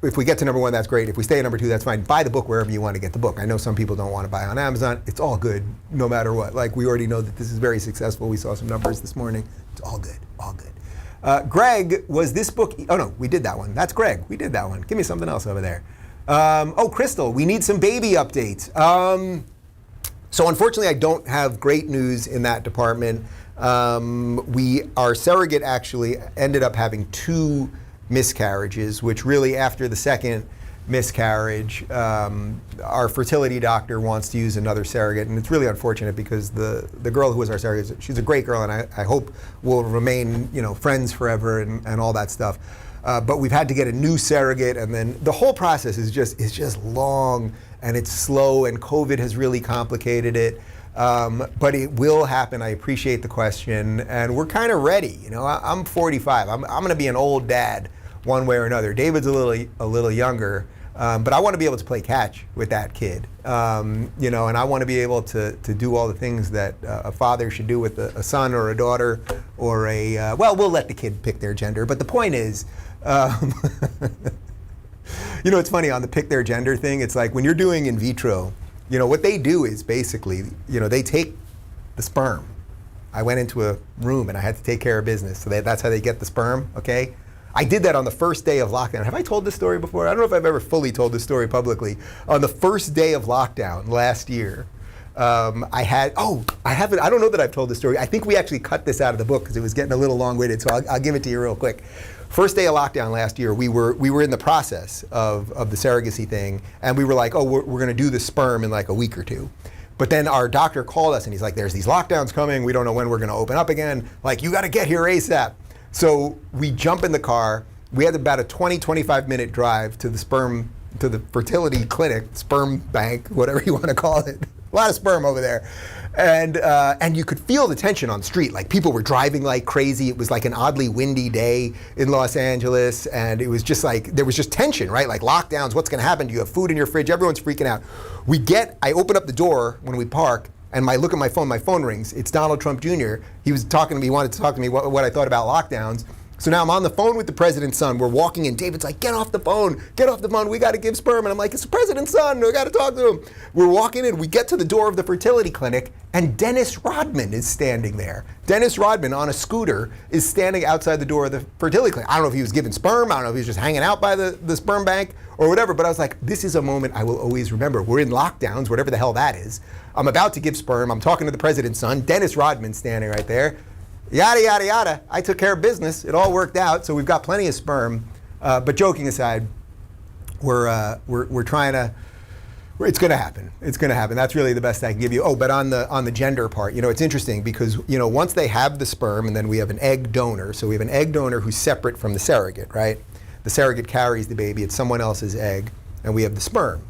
if we get to number 1, that's great. If we stay at number 2, that's fine. Buy the book wherever you want to get the book. I know some people don't want to buy on Amazon. It's all good, no matter what. Like, we already know that this is very successful. We saw some numbers this morning. It's all good, all good. Greg, was this book, oh no, we did that one. That's Greg, we did that one. Give me something else over there. Oh, Crystal, we need some baby updates. So unfortunately, I don't have great news in that department. Our surrogate actually ended up having 2 miscarriages, which really after the second miscarriage, our fertility doctor wants to use another surrogate, and it's really unfortunate because the girl who was our surrogate, she's a great girl, and I hope we'll remain, you know, friends forever and all that stuff. But we've had to get a new surrogate, and then the whole process is just long and it's slow, and COVID has really complicated it. But it will happen. I appreciate the question, and we're kind of ready. You know, I'm 45. I'm going to be an old dad one way or another. David's a little younger, but I want to be able to play catch with that kid. You know, and I want to be able to do all the things that a father should do with a son or a daughter, or a well, we'll let the kid pick their gender. But the point is, you know, it's funny on the pick their gender thing. It's like when you're doing in vitro, you know, what they do is basically, you know, they take the sperm. I went into a room and I had to take care of business. So that's how they get the sperm, okay? I did that on the first day of lockdown. Have I told this story before? I don't know if I've ever fully told this story publicly. On the first day of lockdown last year, I don't know that I've told this story. I think we actually cut this out of the book because it was getting a little long-winded, so I'll give it to you real quick. first day of lockdown last year, we were in the process of the surrogacy thing, and we were like, oh, we're going to do the sperm in like a week or two. But then our doctor called us and he's like, there's these lockdowns coming. We don't know when we're going to open up again. Like, you got to get here ASAP. So we jump in the car. We had about a 20-25 minute drive to the fertility clinic, sperm bank, whatever you want to call it. A lot of sperm over there. And you could feel the tension on the street. Like, people were driving like crazy. It was like an oddly windy day in Los Angeles. And it was just like, there was just tension, right? Like, lockdowns, what's going to happen? Do you have food in your fridge? Everyone's freaking out. I open up the door when we park, and I look at my phone rings. It's Donald Trump Jr. He was talking to me, he wanted to talk to me what I thought about lockdowns. So now I'm on the phone with the president's son. We're walking in. David's like, get off the phone. We got to give sperm. And I'm like, it's the president's son. We got to talk to him. We're walking in. We get to the door of the fertility clinic, and Dennis Rodman is standing there. Dennis Rodman on a scooter is standing outside the door of the fertility clinic. I don't know if he was giving sperm. I don't know if he was just hanging out by the sperm bank or whatever. But I was like, this is a moment I will always remember. We're in lockdowns, whatever the hell that is. I'm about to give sperm. I'm talking to the president's son. Dennis Rodman standing right there. Yada, yada, yada. I took care of business. It all worked out. So we've got plenty of sperm. But joking aside, we're trying to, it's going to happen. It's going to happen. That's really the best I can give you. Oh, but on the gender part, it's interesting because, once they have the sperm, and then we have an egg donor. So we have an egg donor who's separate from the surrogate, right? The surrogate carries the baby. It's someone else's egg. And we have the sperm.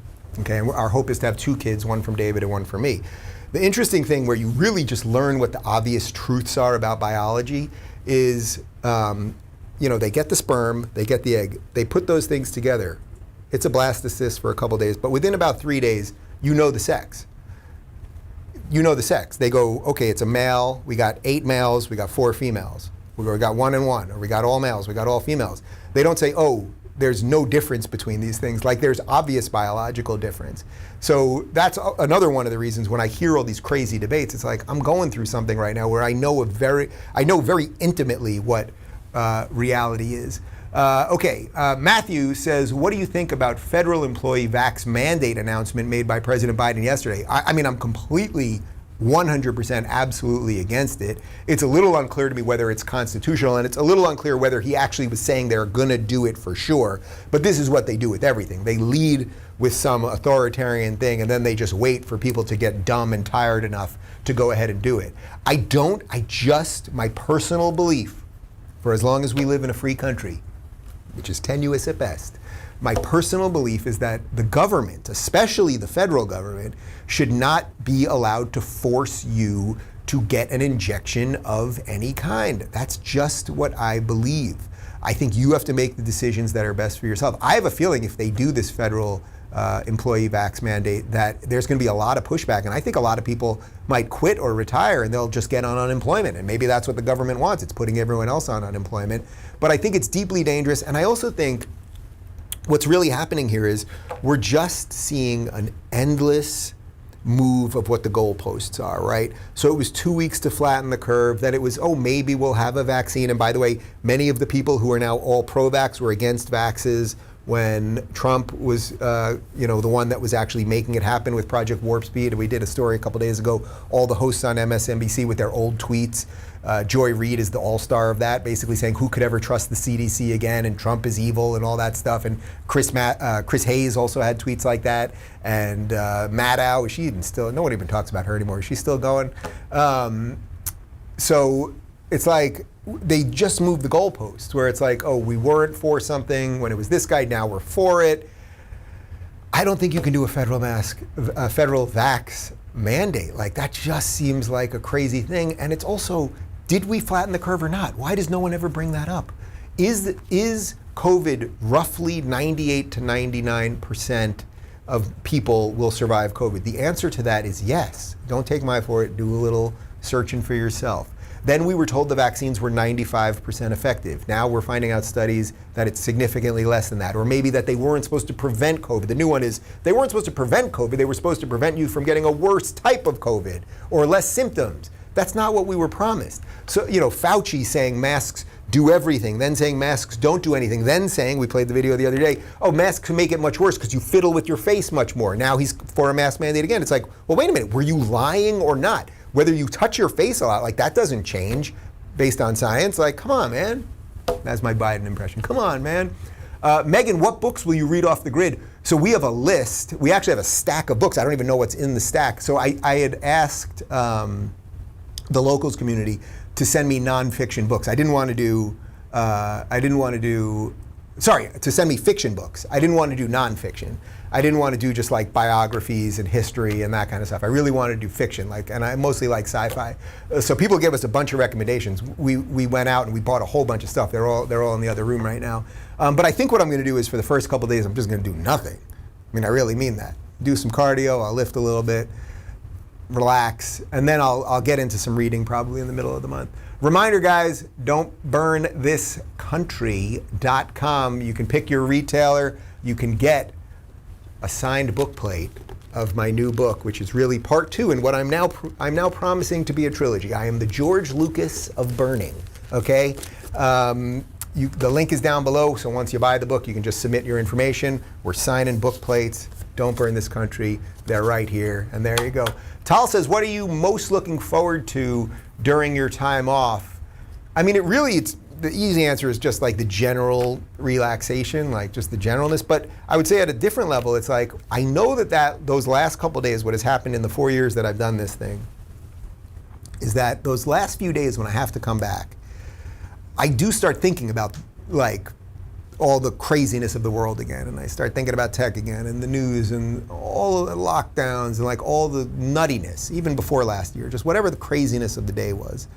Okay. And our hope is to have 2 kids, one from David and one from me. The interesting thing where you really just learn what the obvious truths are about biology is, they get the sperm, they get the egg, they put those things together. It's a blastocyst for a couple days, but within about 3 days, you know the sex. They go, okay, it's a male, we got 8 males, we got 4 females. We got 1 and 1, or we got all males, we got all females. They don't say, oh, there's no difference between these things. Like, there's obvious biological difference. So that's another one of the reasons when I hear all these crazy debates, it's like, I'm going through something right now where I know very intimately what reality is. Matthew says, what do you think about federal employee vax mandate announcement made by President Biden yesterday? I mean, I'm completely 100% absolutely against it. It's a little unclear to me whether it's constitutional, and it's a little unclear whether he actually was saying they're going to do it for sure. But this is what they do with everything. They lead with some authoritarian thing, and then they just wait for people to get dumb and tired enough to go ahead and do it. My personal belief, for as long as we live in a free country, which is tenuous at best, my personal belief is that the government, especially the federal government, should not be allowed to force you to get an injection of any kind. That's just what I believe. I think you have to make the decisions that are best for yourself. I have a feeling if they do this federal employee vax mandate that there's going to be a lot of pushback, and I think a lot of people might quit or retire and they'll just get on unemployment, and maybe that's what the government wants. It's putting everyone else on unemployment. But I think it's deeply dangerous, and I also think what's really happening here is we're just seeing an endless move of what the goalposts are, right? So it was 2 weeks to flatten the curve, then it was, oh, maybe we'll have a vaccine. And by the way, many of the people who are now all pro-vax were against vaxes when Trump was, the one that was actually making it happen with Project Warp Speed. We did a story a couple days ago, all the hosts on MSNBC with their old tweets. Joy Reid is the all-star of that, basically saying who could ever trust the CDC again, and Trump is evil and all that stuff. And Chris Hayes also had tweets like that. And Maddow, is she even still, no one even talks about her anymore. Is she still going? So it's like, they just moved the goalposts where it's like, oh, we weren't for something when it was this guy, now we're for it. I don't think you can do a federal vax mandate. Like, that just seems like a crazy thing. And it's also, did we flatten the curve or not? Why does no one ever bring that up? Is COVID roughly 98 to 99% of people will survive COVID? The answer to that is yes. Don't take my for it, do a little searching for yourself. Then we were told the vaccines were 95% effective. Now we're finding out studies that it's significantly less than that, or maybe that they weren't supposed to prevent COVID. The new one is they weren't supposed to prevent COVID, they were supposed to prevent you from getting a worse type of COVID or less symptoms. That's not what we were promised. So, Fauci saying masks do everything, then saying masks don't do anything, then saying, we played the video the other day, oh, masks can make it much worse because you fiddle with your face much more. Now he's for a mask mandate again. It's like, well, wait a minute, were you lying or not? Whether you touch your face a lot, like, that doesn't change based on science. Like, come on, man. That's my Biden impression. Come on, man. Megan, what books will you read off the grid? So we have a list. We actually have a stack of books. I don't even know what's in the stack. So I had asked the locals community to send me nonfiction books. To send me fiction books. I didn't want to do nonfiction. I didn't want to do just like biographies and history and that kind of stuff. I really wanted to do fiction, and I mostly like sci-fi. So people gave us a bunch of recommendations. We went out and we bought a whole bunch of stuff. They're all in the other room right now. But I think what I'm going to do is for the first couple of days, I'm just going to do nothing. I mean, I really mean that. Do some cardio. I'll lift a little bit, relax, and then I'll get into some reading probably in the middle of the month. Reminder, guys, don'tburnthiscountry.com. You can pick your retailer. You can get a signed book plate of my new book, which is really part 2 in what I'm now promising to be a trilogy. I am the George Lucas of burning, okay? The link is down below, so once you buy the book, you can just submit your information. We're signing book plates. Don't Burn This Country. They're right here, and there you go. Tal says, what are you most looking forward to during your time off? I mean, the easy answer is just like the general relaxation, like just the generalness. But I would say at a different level, it's like, I know that those last couple days, what has happened in the 4 years that I've done this thing, is that those last few days when I have to come back, I do start thinking about like all the craziness of the world again. And I start thinking about tech again and the news and all of the lockdowns and like all the nuttiness, even before last year, just whatever the craziness of the day was.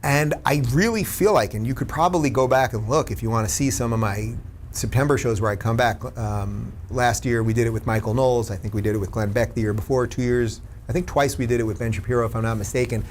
And I really feel like, and you could probably go back and look if you want to see some of my September shows where I come back. Last year we did it with Michael Knowles. I think we did it with Glenn Beck the year before, 2 years. I think twice we did it with Ben Shapiro, if I'm not mistaken.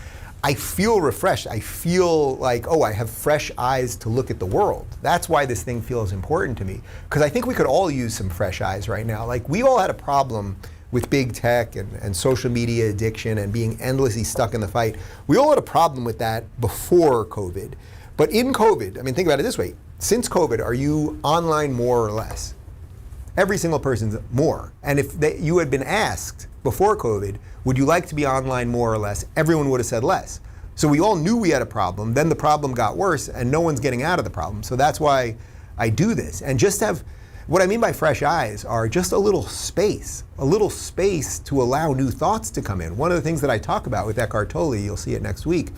I feel refreshed. I feel like, I have fresh eyes to look at the world. That's why this thing feels important to me. Because I think we could all use some fresh eyes right now. Like, we all had a problem with big tech and social media addiction and being endlessly stuck in the fight. We all had a problem with that before COVID. But in COVID, I mean, think about it this way. Since COVID, are you online more or less? Every single person's more. And if you had been asked before COVID, would you like to be online more or less? Everyone would have said less. So we all knew we had a problem. Then the problem got worse and no one's getting out of the problem. So that's why I do this. And just have, what I mean by fresh eyes are just a little space to allow new thoughts to come in. One of the things that I talk about with Eckhart Tolle, you'll see it next week,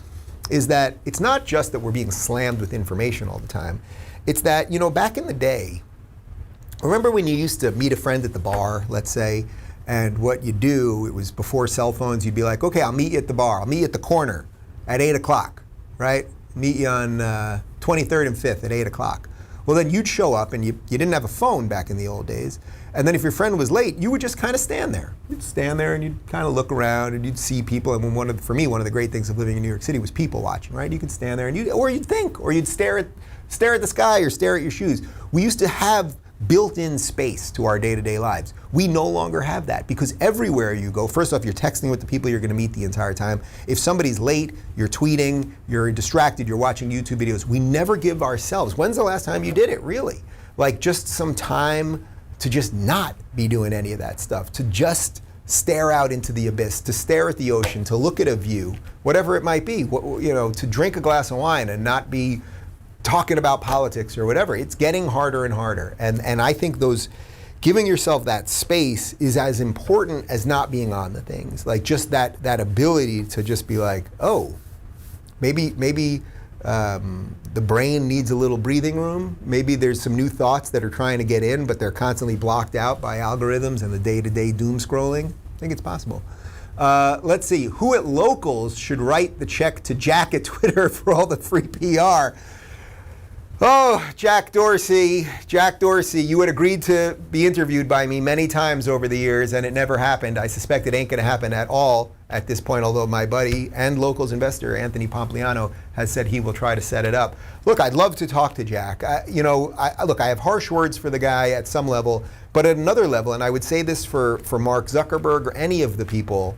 is that it's not just that we're being slammed with information all the time. It's that, back in the day, remember when you used to meet a friend at the bar, let's say, and what you do, it was before cell phones, you'd be like, okay, I'll meet you at the bar. I'll meet you at the corner at 8 o'clock, right? Meet you on 23rd and 5th at 8 o'clock. Well, then you'd show up, and you didn't have a phone back in the old days. And then if your friend was late, you would just kind of stand there. You'd stand there and you'd kind of look around and you'd see people. And for me, one of the great things of living in New York City was people watching, right? You could stand there and you'd think, or you'd stare at the sky or stare at your shoes. We used to have built-in space to our day-to-day lives. We no longer have that because everywhere you go, first off, you're texting with the people you're going to meet the entire time. If somebody's late, you're tweeting, you're distracted, you're watching YouTube videos. We never give ourselves. When's the last time you did it, really? Like just some time to just not be doing any of that stuff, to just stare out into the abyss, to stare at the ocean, to look at a view, whatever it might be, to drink a glass of wine and not be talking about politics or whatever. It's getting harder and harder. And I think giving yourself that space is as important as not being on the things. Like just that ability to just be like, oh, maybe the brain needs a little breathing room. Maybe there's some new thoughts that are trying to get in, but they're constantly blocked out by algorithms and the day-to-day doom scrolling. I think it's possible. Let's see, who at Locals should write the check to Jack at Twitter for all the free PR? Oh, Jack Dorsey, you had agreed to be interviewed by me many times over the years and it never happened. I suspect it ain't gonna happen at all at this point, although my buddy and Locals investor, Anthony Pompliano, has said he will try to set it up. Look, I'd love to talk to Jack. I have harsh words for the guy at some level, but at another level, and I would say this for Mark Zuckerberg or any of the people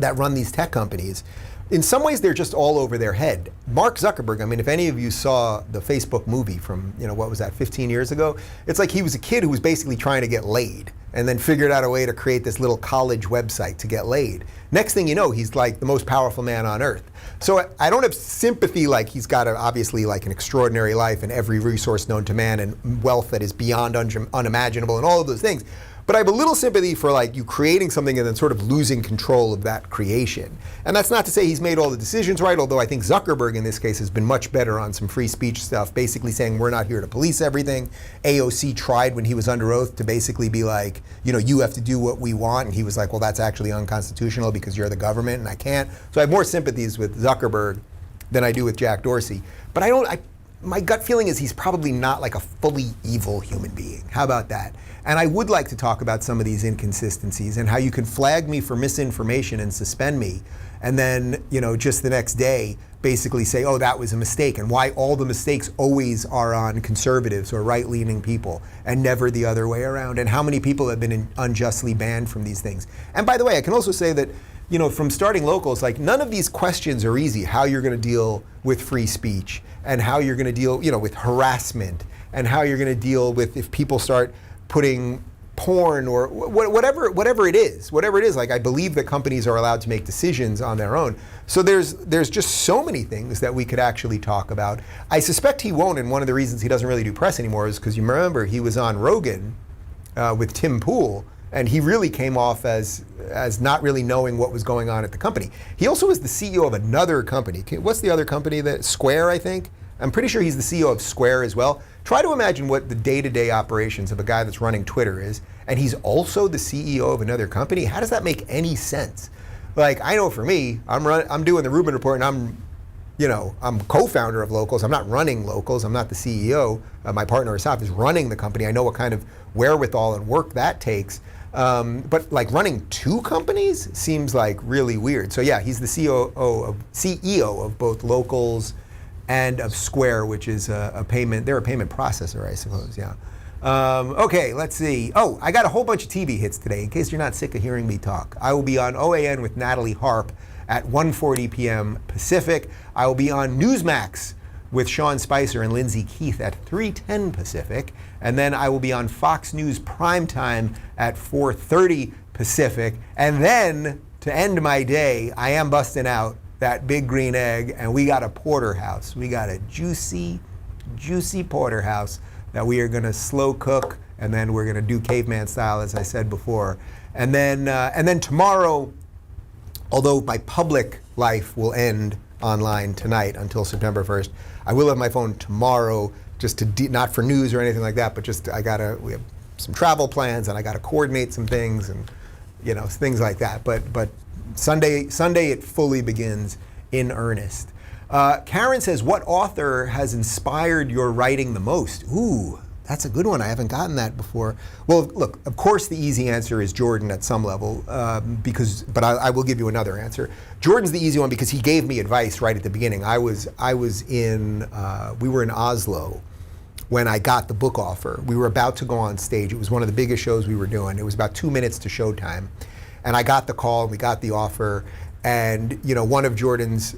that run these tech companies, in some ways, they're just all over their head. Mark Zuckerberg, I mean, if any of you saw the Facebook movie from, what was that, 15 years ago? It's like he was a kid who was basically trying to get laid. and then figured out a way to create this little college website to get laid. Next thing you know, he's like the most powerful man on earth. So I don't have sympathy like he's got obviously like an extraordinary life and every resource known to man and wealth that is beyond unimaginable and all of those things. But I have a little sympathy for like you creating something and then sort of losing control of that creation. And that's not to say he's made all the decisions right, although I think Zuckerberg in this case has been much better on some free speech stuff, basically saying we're not here to police everything. AOC tried when he was under oath to basically be like, you know, you have to do what we want. And he was like, well, that's actually unconstitutional because you're the government and I can't. So I have more sympathies with Zuckerberg than I do with Jack Dorsey. But my gut feeling is he's probably not like a fully evil human being. How about that? And I would like to talk about some of these inconsistencies and how you can flag me for misinformation and suspend me, and then, you know, just the next day basically say, oh, that was a mistake, and why all the mistakes always are on conservatives or right-leaning people and never the other way around, and how many people have been unjustly banned from these things. And by the way, I can also say that, you know, from starting Locals, like none of these questions are easy. How you're going to deal with free speech and how you're going to deal, you know, with harassment and how you're going to deal with if people start putting porn or whatever it is. Like I believe that companies are allowed to make decisions on their own. So there's just so many things that we could actually talk about. I suspect he won't, and one of the reasons he doesn't really do press anymore is because you remember he was on Rogan with Tim Pool, and he really came off as not really knowing what was going on at the company. He also was the CEO of another company. What's the other company? Square, I think? I'm pretty sure he's the CEO of Square as well. Try to imagine what the day-to-day operations of a guy that's running Twitter is, and he's also the CEO of another company. How does that make any sense? Like, I know for me, I'm doing the Rubin Report, and I'm co-founder of Locals. I'm not running Locals. I'm not the CEO. My partner Asaf is running the company. I know what kind of wherewithal and work that takes. But like running two companies seems like really weird. So yeah, he's the CEO of both Locals and of Square, which is a payment. They're a payment processor, I suppose. Yeah. Okay, let's see. Oh, I got a whole bunch of TV hits today. In case you're not sick of hearing me talk, I will be on OAN with Natalie Harp at 1:40 p.m. Pacific. I will be on Newsmax with Sean Spicer and Lindsay Keith at 3:10 Pacific. And then I will be on Fox News Primetime at 4:30 Pacific. And then, to end my day, I am busting out that big green egg, and we got a porterhouse. We got a juicy, juicy porterhouse that we are gonna slow cook, and then we're gonna do caveman style, as I said before. And then tomorrow, although my public life will end online tonight until September 1st, I will have my phone tomorrow, just to not for news or anything like that, but just we have some travel plans and I gotta coordinate some things and things like that. But Sunday it fully begins in earnest. Karen says, what author has inspired your writing the most? Ooh, that's a good one. I haven't gotten that before. Well, look, of course the easy answer is Jordan at some level, but I will give you another answer. Jordan's the easy one because he gave me advice right at the beginning. We were in Oslo when I got the book offer. We were about to go on stage. It was one of the biggest shows we were doing. It was about 2 minutes to showtime. And I got the call, we got the offer, and one of Jordan's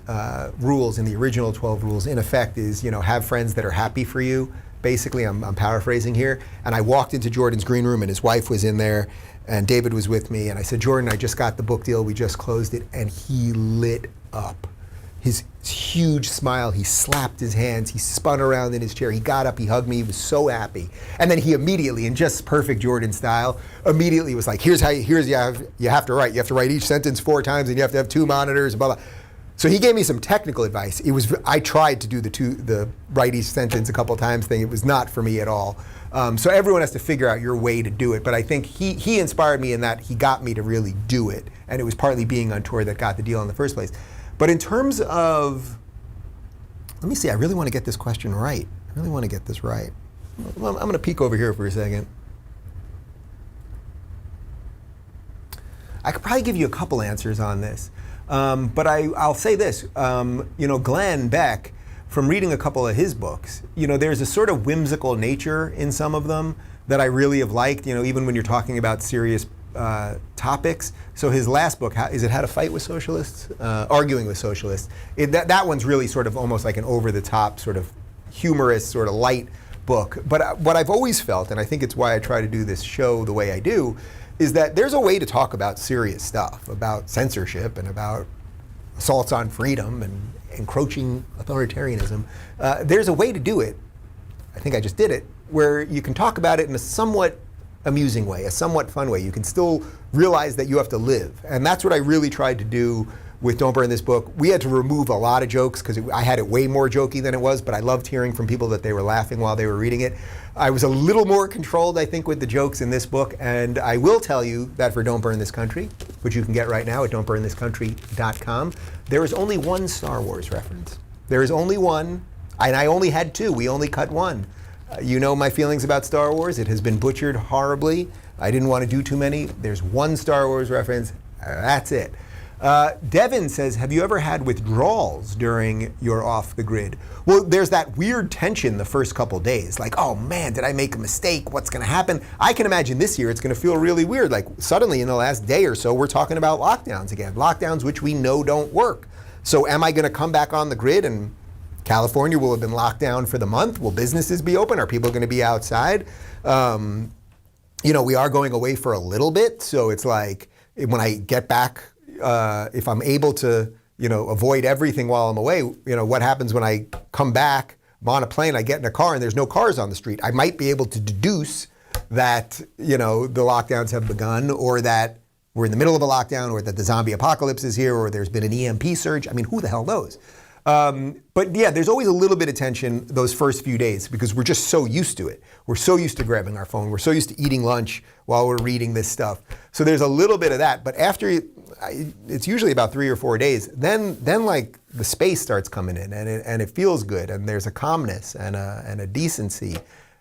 rules in the original 12 rules, in effect, is have friends that are happy for you. Basically, I'm paraphrasing here. And I walked into Jordan's green room, and his wife was in there, and David was with me. And I said, Jordan, I just got the book deal. We just closed it, and he lit up. His huge smile, he slapped his hands, he spun around in his chair, he got up, he hugged me, he was so happy. And then he immediately, in just perfect Jordan style, immediately was like, you have to write each sentence 4 times, and you have to have 2 monitors, blah, blah. So he gave me some technical advice. I tried to do the write each sentence a couple times thing. It was not for me at all. So everyone has to figure out your way to do it. But I think he inspired me in that he got me to really do it. And it was partly being on tour that got the deal in the first place. But in terms of, let me see, I really want to get this question right. I really want to get this right. Well, I'm going to peek over here for a second. I could probably give you a couple answers on this. But I'll say this, Glenn Beck, from reading a couple of his books, there's a sort of whimsical nature in some of them that I really have liked, even when you're talking about serious topics. So his last book, is it How to Fight with Socialists? Arguing with Socialists. That one's really sort of almost like an over-the-top sort of humorous, sort of light book. But what I've always felt, and I think it's why I try to do this show the way I do, is that there's a way to talk about serious stuff, about censorship and about assaults on freedom and encroaching authoritarianism. There's a way to do it, I think I just did it, where you can talk about it in a somewhat amusing way, a somewhat fun way. You can still realize that you have to live. And that's what I really tried to do with Don't Burn This Book. We had to remove a lot of jokes because I had it way more jokey than it was, but I loved hearing from people that they were laughing while they were reading it. I was a little more controlled, I think, with the jokes in this book, and I will tell you that for Don't Burn This Country, which you can get right now at don'tburnthiscountry.com, there is only one Star Wars reference. There is only one, and I only had two. We only cut one. You know my feelings about Star Wars. It has been butchered horribly. I didn't want to do too many. There's one Star Wars reference. That's it. Devin says, have you ever had withdrawals during your off the grid? Well, there's that weird tension the first couple days. Like, oh man, did I make a mistake? What's going to happen? I can imagine this year it's going to feel really weird. Like suddenly in the last day or so, we're talking about lockdowns again. Lockdowns which we know don't work. So am I going to come back on the grid and California will have been locked down for the month? Will businesses be open? Are people going to be outside? You know, we are going away for a little bit. So it's like when I get back, if I'm able to, you know, avoid everything while I'm away, you know, what happens when I come back, I'm on a plane, I get in a car and there's no cars on the street. I might be able to deduce that, you know, the lockdowns have begun or that we're in the middle of a lockdown or that the zombie apocalypse is here or there's been an EMP surge. I mean, who the hell knows? But yeah, there's always a little bit of tension those first few days because we're just so used to it. We're so used to grabbing our phone. We're so used to eating lunch while we're reading this stuff. So there's a little bit of that. But after, it's usually about 3 or 4 days, then like the space starts coming in and it feels good. And there's a calmness and a decency.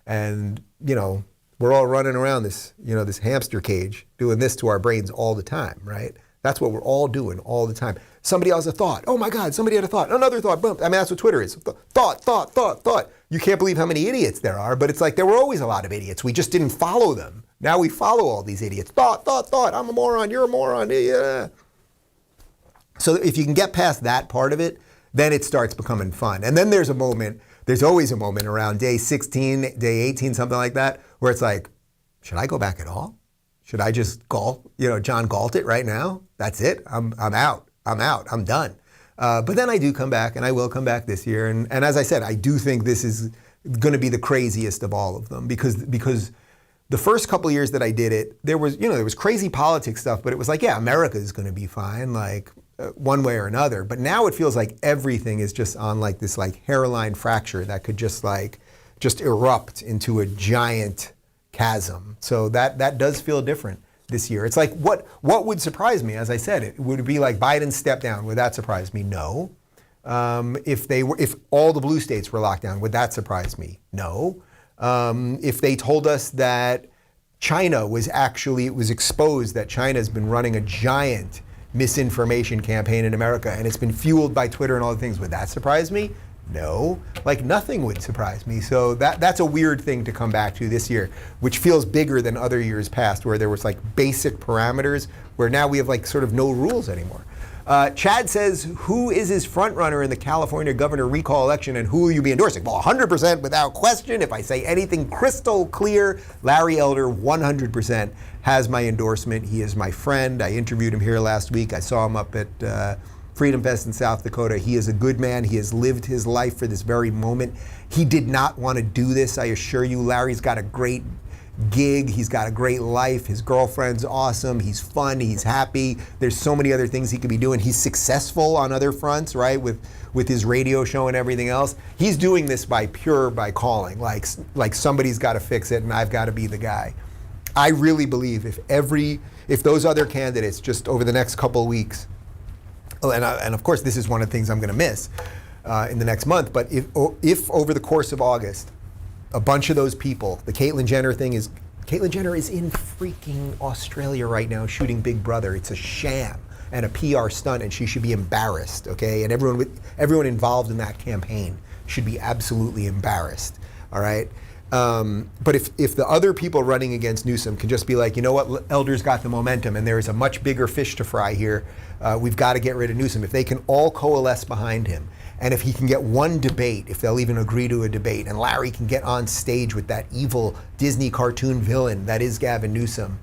And, you know, we're all running around this, you know, this hamster cage doing this to our brains all the time, right? That's what we're all doing all the time. Somebody else has a thought. Oh my God, somebody had a thought. Another thought. Boom. I mean, that's what Twitter is. Thought. You can't believe how many idiots there are, but it's like there were always a lot of idiots. We just didn't follow them. Now we follow all these idiots. Thought. I'm a moron. You're a moron. Yeah. So if you can get past that part of it, then it starts becoming fun. And then there's a moment, there's always a moment around day 16, day 18, something like that, where it's like, should I go back at all? Should I just John Galt it right now? That's it. I'm out. I'm done. But then I do come back, and I will come back this year. And as I said, I do think this is going to be the craziest of all of them because the first couple of years that I did it, there was crazy politics stuff, but it was like, yeah, America is going to be fine, like one way or another. But now it feels like everything is just on like this like hairline fracture that could just erupt into a giant chasm. So that does feel different this year. It's like what would surprise me, as I said, it would be like Biden's step down. Would that surprise me? No. If all the blue states were locked down, would that surprise me? No. If they told us that China it was exposed that China's been running a giant misinformation campaign in America and it's been fueled by Twitter and all the things, would that surprise me? No, like nothing would surprise me. So that's a weird thing to come back to this year, which feels bigger than other years past where there was like basic parameters where now we have like sort of no rules anymore. Chad says, who is his front runner in the California governor recall election and who will you be endorsing? Well, 100% without question. If I say anything crystal clear, Larry Elder 100% has my endorsement. He is my friend. I interviewed him here last week. I saw him up at Freedom Fest in South Dakota. He is a good man. He has lived his life for this very moment. He did not want to do this, I assure you. Larry's got a great gig. He's got a great life. His girlfriend's awesome. He's fun. He's happy. There's so many other things he could be doing. He's successful on other fronts, right? With his radio show and everything else. He's doing this by calling. Like somebody's got to fix it and I've got to be the guy. I really believe if those other candidates just over the next couple of weeks, and of course this is one of the things I'm going to miss in the next month, but if over the course of August, a bunch of those people, the Caitlyn Jenner is in freaking Australia right now shooting Big Brother. It's a sham and a PR stunt and she should be embarrassed, okay? And everyone involved in that campaign should be absolutely embarrassed, all right? But if the other people running against Newsom can just be like, you know what, Elder's got the momentum and there is a much bigger fish to fry here, we've got to get rid of Newsom. If they can all coalesce behind him And if he can get one debate, if they'll even agree to a debate, and Larry can get on stage with that evil Disney cartoon villain that is Gavin Newsom,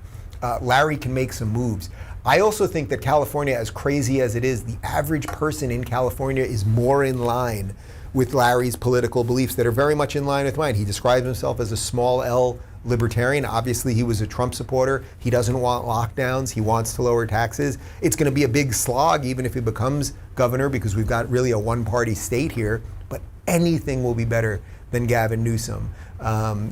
Larry can make some moves. I also think that California, as crazy as it is, the average person in California is more in line with Larry's political beliefs that are very much in line with mine. He describes himself as a small L libertarian. Obviously, he was a Trump supporter. He doesn't want lockdowns. He wants to lower taxes. It's going to be a big slog even if he becomes governor, because we've got really a one-party state here. But anything will be better than Gavin Newsom.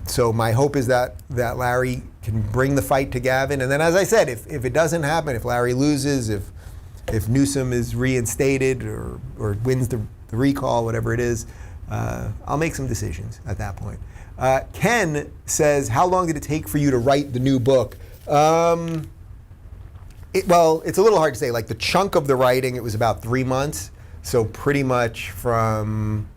So my hope is that Larry can bring the fight to Gavin. And then, as I said, if it doesn't happen, if Larry loses, if Newsom is reinstated or wins the recall, whatever it is, I'll make some decisions at that point. Ken says, how long did it take for you to write the new book? Well, it's a little hard to say. Like the chunk of the writing, it was about 3 months. So pretty much from,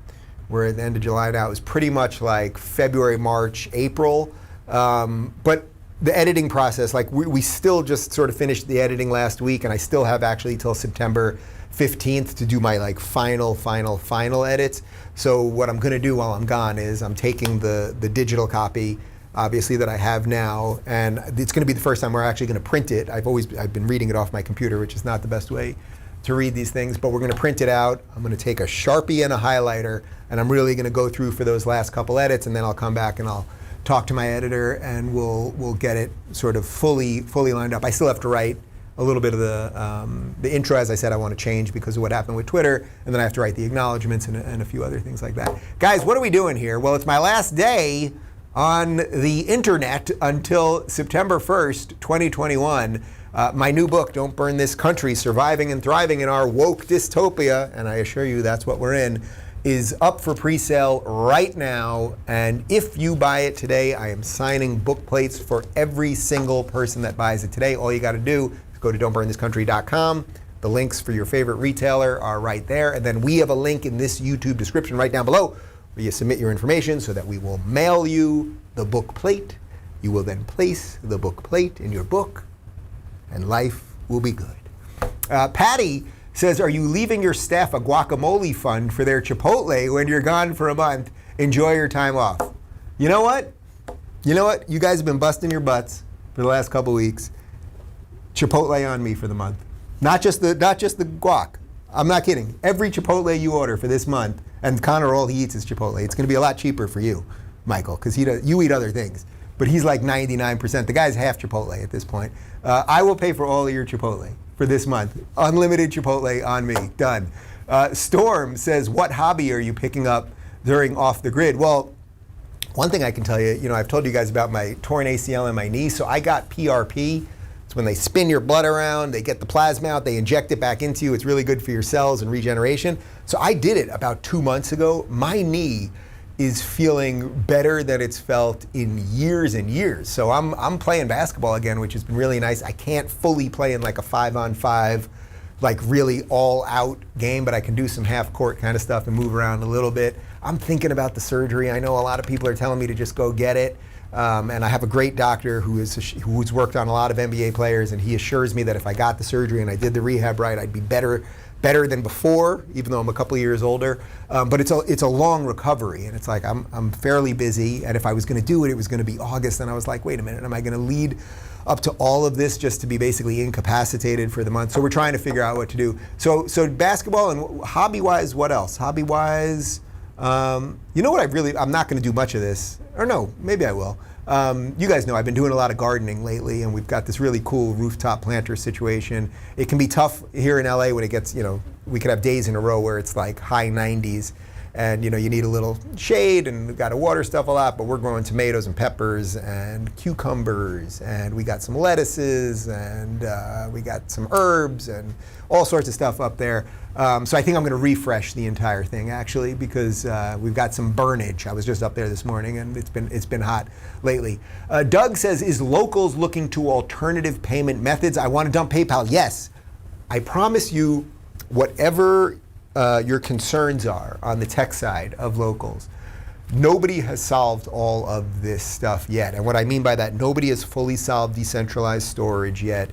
we're at the end of July now, it was pretty much like February, March, April. But the editing process, like we still just sort of finished the editing last week, and I still have actually till September 15th to do my like final edits. So what I'm gonna do while I'm gone is I'm taking the digital copy, obviously, that I have now, and it's gonna be the first time we're actually gonna print it. I've been reading it off my computer, which is not the best way to read these things, but we're gonna print it out. I'm gonna take a Sharpie and a highlighter, and I'm really gonna go through for those last couple edits, and then I'll come back and I'll talk to my editor, and we'll get it sort of fully lined up. I still have to write a little bit of the intro, as I said, I want to change because of what happened with Twitter, and then I have to write the acknowledgments and a few other things like that. Guys, what are we doing here? Well, it's my last day on the internet until September 1st, 2021. My new book, Don't Burn This Country, Surviving and Thriving in Our Woke Dystopia, and I assure you that's what we're in, is up for pre-sale right now. And if you buy it today, I am signing book plates for every single person that buys it today. All you got to do is go to don'tburnthiscountry.com. The links for your favorite retailer are right there. And then we have a link in this YouTube description right down below where you submit your information so that we will mail you the book plate. You will then place the book plate in your book, and life will be good. Patty says, are you leaving your staff a guacamole fund for their Chipotle when you're gone for a month? Enjoy your time off. You know what? You guys have been busting your butts for the last couple weeks. Chipotle on me for the month. Not just the guac. I'm not kidding. Every Chipotle you order for this month, and Connor, all he eats is Chipotle. It's going to be a lot cheaper for you, Michael, because you eat other things. But he's like 99%. The guy's half Chipotle at this point. I will pay for all of your Chipotle for this month. Unlimited Chipotle on me. Done. Storm says, what hobby are you picking up during Off the Grid? Well, one thing I can tell you, I've told you guys about my torn ACL in my knee, so I got PRP. It's when they spin your blood around, they get the plasma out, they inject it back into you. It's really good for your cells and regeneration. So I did it about 2 months ago. My knee is feeling better than it's felt in years and years. So I'm playing basketball again, which has been really nice. I can't fully play in like a 5-on-5, like really all out game, but I can do some half court kind of stuff and move around a little bit. I'm thinking about the surgery. I know a lot of people are telling me to just go get it. And I have a great doctor who's worked on a lot of NBA players, and he assures me that if I got the surgery and I did the rehab right, I'd be better than before, even though I'm a couple of years older. But it's a long recovery, and it's like I'm fairly busy, and if I was gonna do it, it was gonna be August, and I was like, wait a minute, am I gonna lead up to all of this just to be basically incapacitated for the month? So we're trying to figure out what to do. So basketball, and hobby-wise, what else? Hobby-wise, you know what I'm not gonna do much of this, or no, maybe I will. You guys know I've been doing a lot of gardening lately, and we've got this really cool rooftop planter situation. It can be tough here in LA when it gets, we could have days in a row where it's like high 90s, and you need a little shade, and we've got to water stuff a lot, but we're growing tomatoes and peppers and cucumbers, and we got some lettuces, and we got some herbs and all sorts of stuff up there. So I think I'm going to refresh the entire thing, actually, because we've got some burnage. I was just up there this morning, and it's been hot lately. Doug says, is Locals looking to alternative payment methods? I want to dump PayPal. Yes. I promise you, whatever your concerns are on the tech side of Locals, nobody has solved all of this stuff yet. And what I mean by that, nobody has fully solved decentralized storage yet.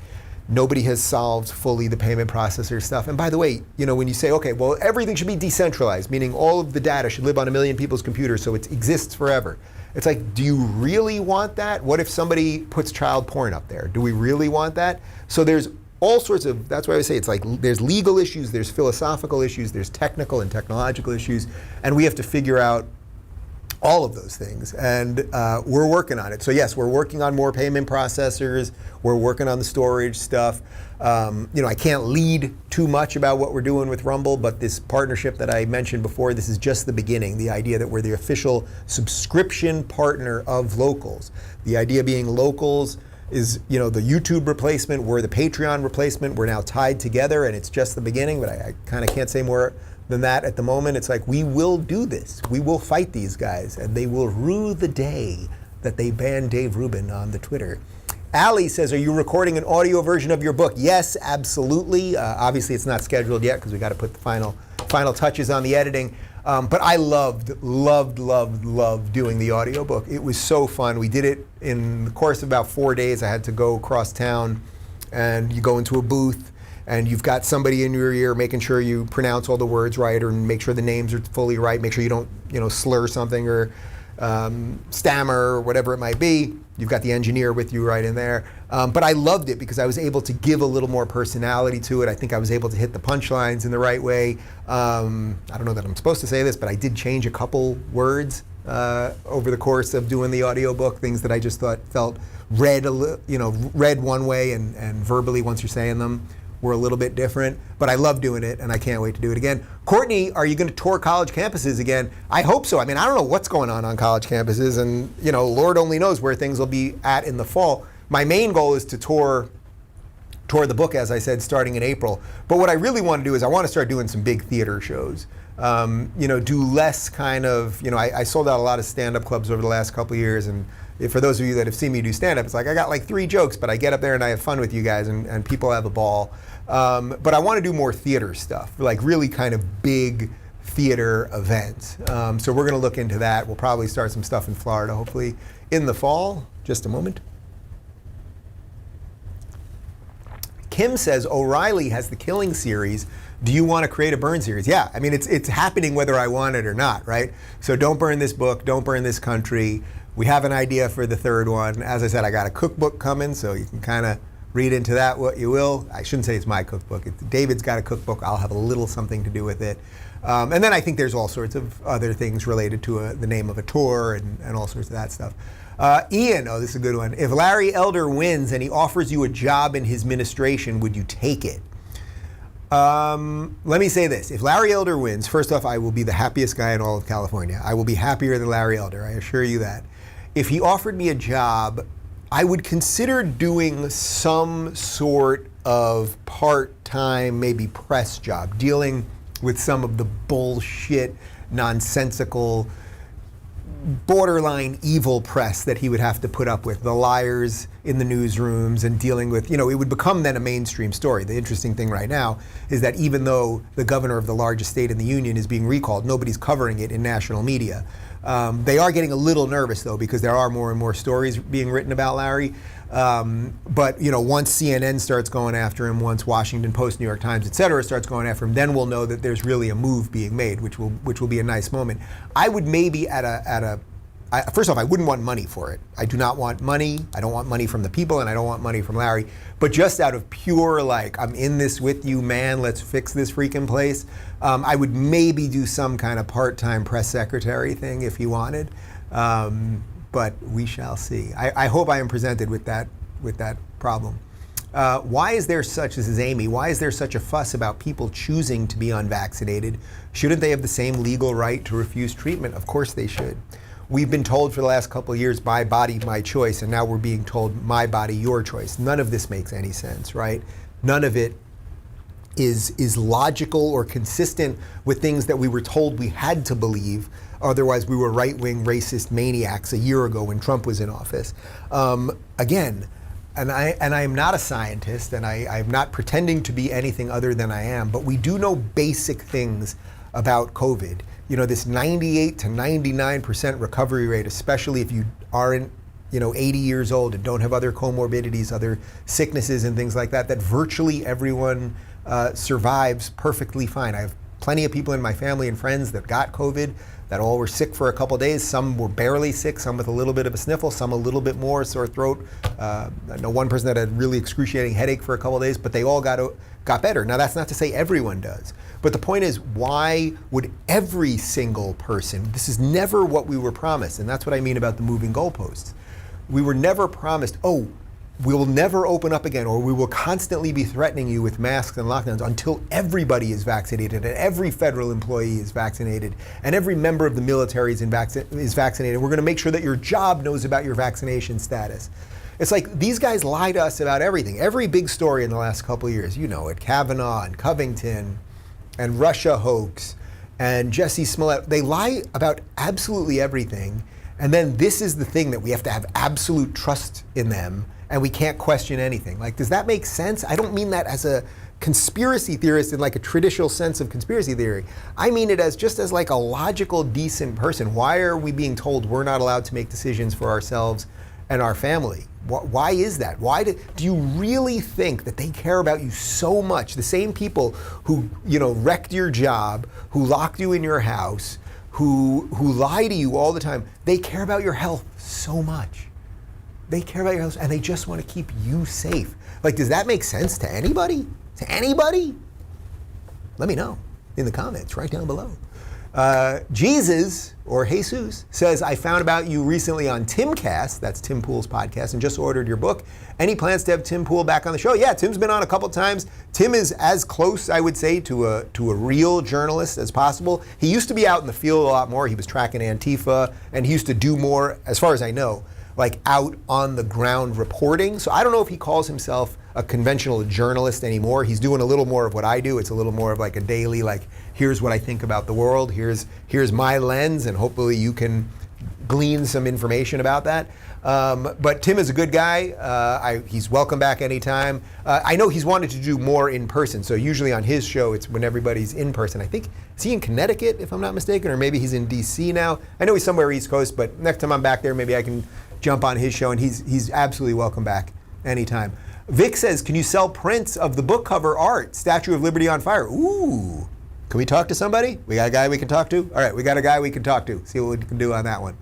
Nobody has solved fully the payment processor stuff. And by the way, when you say, okay, well, everything should be decentralized, meaning all of the data should live on 1 million people's computers so it exists forever. It's like, do you really want that? What if somebody puts child porn up there? Do we really want that? So there's all sorts of, that's why I say it's like there's legal issues, there's philosophical issues, there's technical and technological issues, and we have to figure out all of those things, and we're working on it. So yes, we're working on more payment processors, we're working on the storage stuff. I can't lead too much about what we're doing with Rumble, but this partnership that I mentioned before, this is just the beginning. The idea that we're the official subscription partner of Locals. The idea being Locals is, the YouTube replacement, we're the Patreon replacement. We're now tied together, and it's just the beginning, but I kind of can't say more than that at the moment. It's like, we will do this. We will fight these guys, and they will rue the day that they ban Dave Rubin on the Twitter. Allie says, are you recording an audio version of your book? Yes, absolutely. Obviously, it's not scheduled yet because we got to put the final touches on the editing. But I loved doing the audiobook. It was so fun. We did it in the course of about 4 days. I had to go across town, and you go into a booth, and you've got somebody in your ear making sure you pronounce all the words right, or make sure the names are fully right, make sure you don't slur something or stammer or whatever it might be. You've got the engineer with you right in there. But I loved it because I was able to give a little more personality to it. I think I was able to hit the punchlines in the right way. I don't know that I'm supposed to say this, but I did change a couple words over the course of doing the audiobook, things that I just thought felt read one way and verbally once you're saying them were a little bit different, but I love doing it and I can't wait to do it again. Courtney, are you going to tour college campuses again? I hope so. I mean, I don't know what's going on college campuses, and Lord only knows where things will be at in the fall. My main goal is to tour the book, as I said, starting in April. But what I really want to do is I want to start doing some big theater shows. Do less kind of, I sold out a lot of stand-up clubs over the last couple of years, and for those of you that have seen me do stand-up, it's like I got like 3 jokes, but I get up there and I have fun with you guys, and people have a ball. But I want to do more theater stuff, like really kind of big theater events. So we're going to look into that. We'll probably start some stuff in Florida, hopefully in the fall. Just a moment. Kim says, O'Reilly has the Killing series. Do you want to create a burn series? Yeah, I mean, it's happening whether I want it or not, right? So don't burn this book, don't burn this country. We have an idea for the 3rd one. As I said, I got a cookbook coming, so you can kind of read into that what you will. I shouldn't say it's my cookbook. David's got a cookbook. I'll have a little something to do with it. And then I think there's all sorts of other things related to the name of a tour and all sorts of that stuff. Ian, this is a good one. If Larry Elder wins and he offers you a job in his administration, would you take it? Let me say this. If Larry Elder wins, first off, I will be the happiest guy in all of California. I will be happier than Larry Elder, I assure you that. If he offered me a job, I would consider doing some sort of part-time, maybe press job, dealing with some of the bullshit, nonsensical, borderline evil press that he would have to put up with, the liars in the newsrooms and dealing with, it would become then a mainstream story. The interesting thing right now is that even though the governor of the largest state in the union is being recalled, nobody's covering it in national media. They are getting a little nervous though, because there are more and more stories being written about Larry. But once CNN starts going after him, once Washington Post, New York Times, et cetera, starts going after him, then we'll know that there's really a move being made, which will be a nice moment. I would maybe first off, I wouldn't want money for it. I do not want money. I don't want money from the people, and I don't want money from Larry. But just out of pure, I'm in this with you, man, let's fix this freaking place, I would maybe do some kind of part-time press secretary thing if he wanted. But we shall see. I hope I am presented with that problem. Why is there this is Amy, why is there such a fuss about people choosing to be unvaccinated? Shouldn't they have the same legal right to refuse treatment? Of course they should. We've been told for the last couple of years, my body, my choice, and now we're being told, my body, your choice. None of this makes any sense, right? None of it is logical or consistent with things that we were told we had to believe. Otherwise, we were right-wing racist maniacs a year ago when Trump was in office. Again, and I am not a scientist, and I'm not pretending to be anything other than I am, but we do know basic things about COVID. This 98 to 99% recovery rate, especially if you aren't 80 years old and don't have other comorbidities, other sicknesses and things like that, that virtually everyone survives perfectly fine. I have plenty of people in my family and friends that got COVID that all were sick for a couple of days. Some were barely sick, some with a little bit of a sniffle, some a little bit more, sore throat. I know one person that had really excruciating headache for a couple of days, but they all got better. Now that's not to say everyone does, but the point is, why would every single person, this is never what we were promised, and that's what I mean about the moving goalposts. We were never promised, oh, we will never open up again, or we will constantly be threatening you with masks and lockdowns until everybody is vaccinated and every federal employee is vaccinated and every member of the military is vaccinated. We're going to make sure that your job knows about your vaccination status. It's like these guys lie to us about everything. Every big story in the last couple of years, Kavanaugh and Covington and Russia hoax and Jesse Smollett, they lie about absolutely everything. And then this is the thing that we have to have absolute trust in them, and we can't question anything. Like, does that make sense? I don't mean that as a conspiracy theorist in like a traditional sense of conspiracy theory. I mean it as just as like a logical, decent person. Why are we being told we're not allowed to make decisions for ourselves and our family? Why is that? Why do you really think that they care about you so much? The same people who, wrecked your job, who locked you in your house, who lie to you all the time, they care about your health so much. They care about your health and they just want to keep you safe. Like, does that make sense to anybody? To anybody? Let me know in the comments right down below. Jesus, or Jesus, says, I found about you recently on Timcast, that's Tim Pool's podcast, and just ordered your book. Any plans to have Tim Pool back on the show? Yeah, Tim's been on a couple times. Tim is as close, I would say, to a real journalist as possible. He used to be out in the field a lot more. He was tracking Antifa, and he used to do more, as far as I know, like out on the ground reporting. So I don't know if he calls himself a conventional journalist anymore. He's doing a little more of what I do. It's a little more of like a daily, like, here's what I think about the world. Here's my lens, and hopefully you can glean some information about that. But Tim is a good guy. He's welcome back anytime. I know he's wanted to do more in person. So usually on his show, it's when everybody's in person. I think, is he in Connecticut, if I'm not mistaken, or maybe he's in DC now. I know he's somewhere East Coast, but next time I'm back there, maybe I can jump on his show, and he's absolutely welcome back anytime. Vic says, can you sell prints of the book cover art, Statue of Liberty on Fire? Ooh, can we talk to somebody? We got a guy we can talk to? All right, we got a guy we can talk to. See what we can do on that one.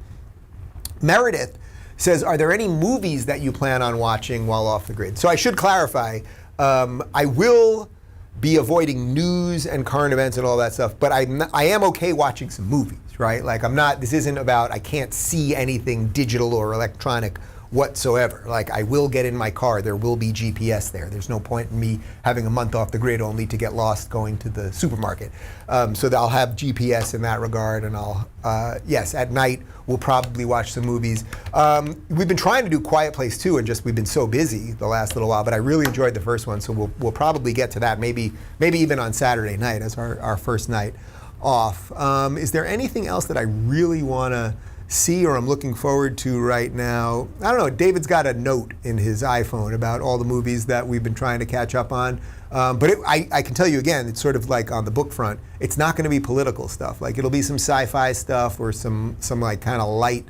Meredith says, are there any movies that you plan on watching while off the grid? So I should clarify, I will be avoiding news and current events and all that stuff, but I am okay watching some movies, right? Like this isn't about, I can't see anything digital or electronic whatsoever. Like, I will get in my car, there will be GPS there. There's no point in me having a month off the grid only to get lost going to the supermarket. So that I'll have GPS in that regard, and yes, at night we'll probably watch some movies. We've been trying to do Quiet Place 2, and we've been so busy the last little while, but I really enjoyed the first one, so we'll probably get to that, maybe even on Saturday night as our first night off. Is there anything else that I really want to see or I'm looking forward to right now? I don't know. David's got a note in his iPhone about all the movies that we've been trying to catch up on. But I can tell you again, it's sort of like on the book front, it's not going to be political stuff. Like, it'll be some sci-fi stuff or some like kind of light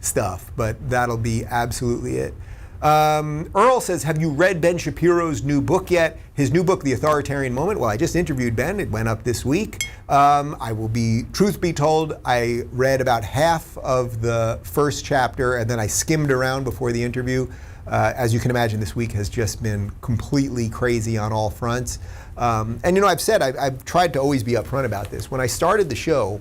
stuff, but that'll be absolutely it. Earl says, have you read Ben Shapiro's new book yet? His new book, The Authoritarian Moment. Well, I just interviewed Ben. It went up this week. Truth be told, I read about half of the first chapter, and then I skimmed around before the interview. As you can imagine, this week has just been completely crazy on all fronts. And I've said, I've tried to always be upfront about this. When I started the show,